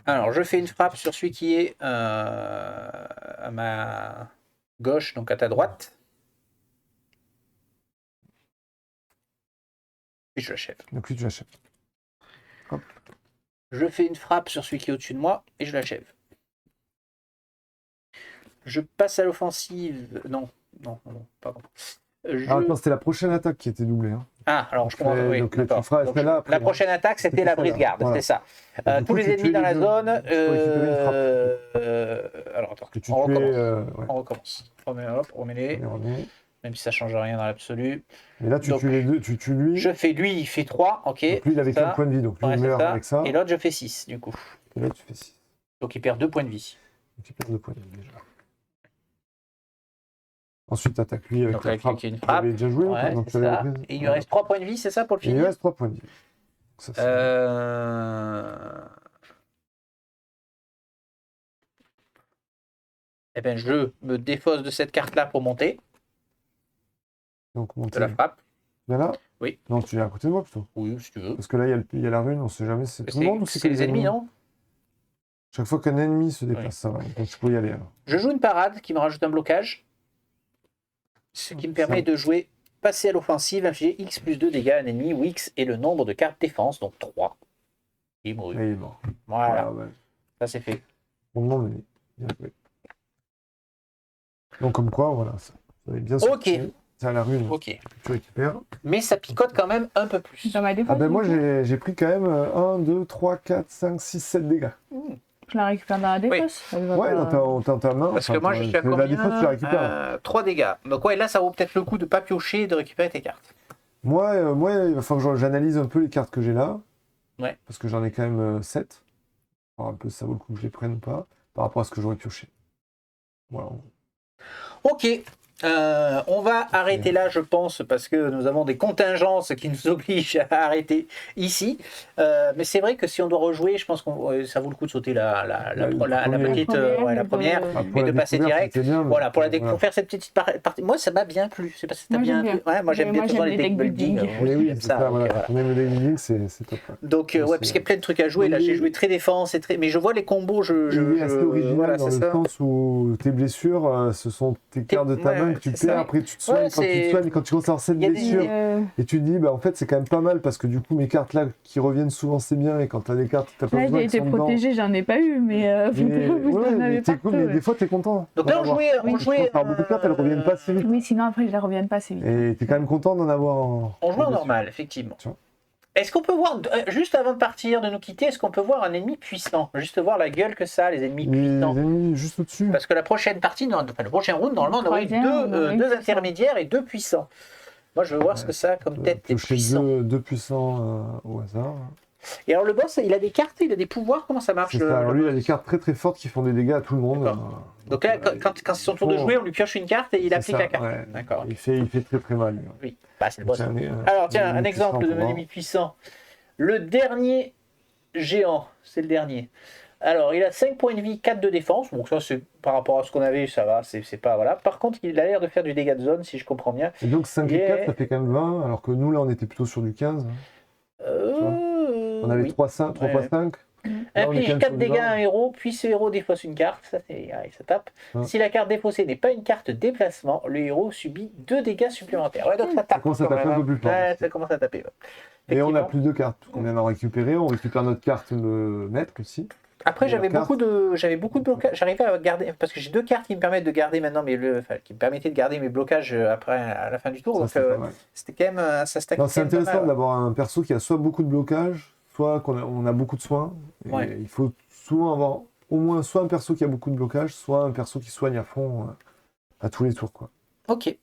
Alors, je fais une frappe sur celui qui est à ma gauche, donc à ta droite. Et je l'achève. Donc lui, tu l'achètes. Je fais une frappe sur celui qui est au-dessus de moi et je l'achève. Je passe à l'offensive. Non, pardon. Ah, attends, c'était la prochaine attaque qui était doublée. Hein. Ah, alors je commence. Oui, donc là, tu d'accord. feras Donc, celle-là après. la prochaine attaque, c'était la celle-là, brise-garde, voilà. c'est ça. Et du Tous coup, les tu ennemis tues dans la les zone. deux. Tu peux récupérer une Alors attends, Que tu on tues. recommence. Ouais. On recommence. Remets-les. On est. Même si ça change rien dans l'absolu. Mais là, tu Donc, tues les deux. Tu tues lui. Je fais lui, il fait 3, ok. Donc lui, il avait ça. 4 points de vie. Donc lui, Ouais, il c'est meurt ça. avec ça. Et l'autre, je fais 6, du coup. Et là, tu fais 6. Donc il perd 2 points de vie. Donc tu perds 2 points de vie déjà. Ensuite, attaque lui avec Donc la avec frappe. une Tu frappe. avais déjà joué ou pas? Ouais, Donc, c'est tu avais ça. repris. Et il lui reste 3 points de vie, c'est ça pour le Et il finir? reste 3 points de vie. Ça, c'est- Eh bien, je me défausse de cette carte-là pour monter. Donc, De monter. la frappe. Là? Oui. Non, tu es à côté de moi plutôt. Oui, si tu veux. Parce que là, il y a la rune, on sait jamais. C'est tout le monde ou C'est que les ennemis, non? Chaque fois qu'un ennemi se déplace, Oui. ça va. Donc tu peux y aller. Alors. Je joue une parade qui me rajoute un blocage. Ce qui me permet de jouer, passer à l'offensive, infliger X plus 2 dégâts à un ennemi, où X est le nombre de cartes défense, donc 3. Il mourut. Là, il est mort. Voilà, ouais. ça c'est fait. On demande, mais bien joué. Donc comme quoi, voilà, ça va bien sorti. Ok. C'est à la rune Ok. que tu récupères. Mais ça picote quand même un peu plus. Dans ma défense. Ah ben moi, du coup, j'ai pris quand même 1, 2, 3, 4, 5, 6, 7 dégâts. je la récupère dans la défausse. Elle va Ouais, pas- dans ta main. Parce que moi je suis à la combien défausse, tu la récupères. 3 dégâts. Donc ouais, là ça vaut peut-être le coup de pas piocher et de récupérer tes cartes. Moi, il va falloir que j'analyse un peu les cartes que j'ai là. Ouais. Parce que j'en ai quand même 7. Alors un peu, ça vaut le coup que je les prenne ou pas, par rapport à ce que j'aurais pioché. Voilà. Ok. On va arrêter là, je pense, parce que nous avons des contingences qui nous obligent à arrêter ici. Mais c'est vrai que si on doit rejouer, je pense que ça vaut le coup de sauter la petite, la première, et de passer direct. Voilà, pour faire cette petite partie. Moi, ça m'a bien plu. Je sais pas si t'as Moi, bien j'aime plu. Ouais, moi, j'aime bien toujours les deck building. Mais oui, J'aime c'est ça, voilà. voilà. Quand on aime le deck building, c'est top. Ouais. Donc, ouais, parce qu'il y a plein de trucs à jouer. Là, j'ai joué très défense, mais je vois les combos. Il est assez original voilà, dans c'est le ça. sens où tes blessures, ce sont tes cartes de ta main que tu c'est perds. ça. Après, tu te soignes. Ouais, Quand tu te soignes, quand tu commences à avoir cette Il y a des- blessure, et tu te dis, bah en fait, c'est quand même pas mal parce que du coup, mes cartes là qui reviennent souvent, c'est bien. Et quand t'as des cartes, t'as pas Là, besoin j'ai qui été sont dedans. protégée, j'en ai pas eu, mais vous Mais, en ouais, mais avez t'es partout. cool, mais Ouais. des fois, t'es content. Donc là, on jouait. Par beaucoup de cartes, elles reviennent pas si vite. Oui, sinon après, ils ne reviennent pas assez vite. Et t'es quand même content d'en avoir en. On joue en normal, effectivement. Tu vois. Est-ce qu'on peut voir, juste avant de partir, de nous quitter, est-ce qu'on peut voir un ennemi puissant? Juste voir la gueule que ça a, les ennemis Les puissants. ennemis juste au-dessus. Parce que la prochaine partie, le prochain round, normalement, on aurait eu Troisième, on aurait eu deux puissant. intermédiaires et 2 puissants. Moi, je veux voir ce que ça a comme tête des Piocher puissants. deux puissants au hasard. Et alors, le boss, il a des cartes, il a des pouvoirs, comment ça marche C'est ça. Alors lui, il a des cartes très très fortes qui font des dégâts à tout le monde. D'accord. Donc là, quand c'est son tour de jouer, on lui pioche une carte et il applique la carte. Ouais. D'accord. Il fait très très mal. Lui. Oui, bah, c'est le boss. C'est Alors, tiens, un ennemi exemple puissant de pour moi. ennemi puissant. Le dernier géant, c'est le dernier. Alors, il a 5 points de vie, 4 de défense. Donc ça, c'est par rapport à ce qu'on avait, ça va, c'est pas... Voilà. Par contre, il a l'air de faire du dégât de zone, si je comprends bien. Et donc 5 et 4, ça fait quand même 20, alors que nous, là, on était plutôt sur du 15. On avait oui. 3 fois 5. Inflige 4 dégâts à un héros, puis ce héros défausse une carte. Ça, ça tape. Ouais. Si la carte défaussée n'est pas une carte déplacement, le héros subit 2 dégâts supplémentaires. Ouais, donc ça tape. commence à quand taper même, un peu plus fort, Ouais, aussi. ça commence à taper. Ouais. Et on a Effectivement. plus de cartes. On vient d'en récupérer. On récupère notre carte maître aussi. Après, Et j'avais la beaucoup de blocages. J'arrivais à garder, parce que j'ai 2 cartes qui me permettent de garder maintenant qui me permettaient de garder mes blocages après à la fin du tour. Ça, Donc c'est pas mal. c'était quand même ça stack. Non, c'est quand même pas intéressant mal. d'avoir un perso qui a soit beaucoup de blocages, soit on a beaucoup de soins. Et Ouais. il faut souvent avoir au moins soit un perso qui a beaucoup de blocages, soit un perso qui soigne à fond à tous les tours, quoi. Ok.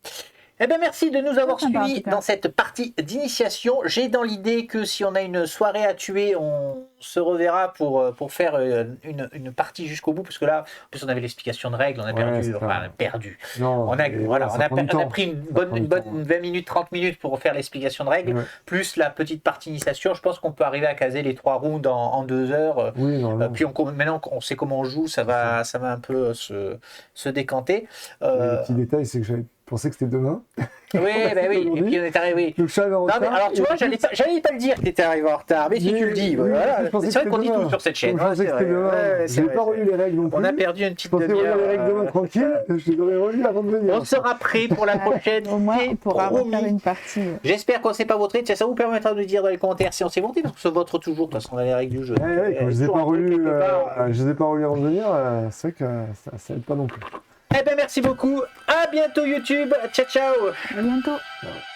Eh bien, merci de nous avoir Sympa, en suivis tout cas. dans cette partie d'initiation. J'ai dans l'idée que si on a une soirée à tuer, on se reverra pour faire une partie jusqu'au bout, parce que là, en plus, on avait l'explication de règles, on a Ouais, c'est perdu. Non, On a, et voilà, ça on a prend du temps. pris une prend du bonne temps. 20 minutes, 30 minutes pour faire l'explication de règles, Ouais. plus la petite partie initiation. Je pense qu'on peut arriver à caser les 3 rounds en 2 heures. Oui, non. Puis maintenant qu'on sait comment on joue, ça va un peu se décanter. Le petit détail, c'est que j'avais Je pensais que c'était demain. Oui, bah oui, et puis on est arrivé, oui. Donc je suis arrivé en Non, mais retard. alors tu vois, j'allais pas le dire que t'étais arrivé en retard, mais si tu le dis, oui, voilà. je pensais C'est vrai que qu'on dit c'était tout demain. sur cette chaîne. Je pensais que c'était demain. Ouais, J'ai pas relu les règles non plus. On a perdu une Je petite pensais relire demi-heure. les règles demain tranquille. Je les aurais relues avant de venir. On sera prêt pour la prochaine. Au moins, on pourra promis. refaire une partie. J'espère qu'on ne s'est pas voté. Ça vous permettra de nous dire dans les commentaires si on s'est voté, parce qu'on se vote toujours, parce qu'on a les règles du jeu. Ouais, comme je les ai pas relus, je les ai pas relus avant de venir, c'est vrai que ça aide pas non plus. Eh bien, merci beaucoup. À bientôt, YouTube. Ciao, ciao. À bientôt. Ciao.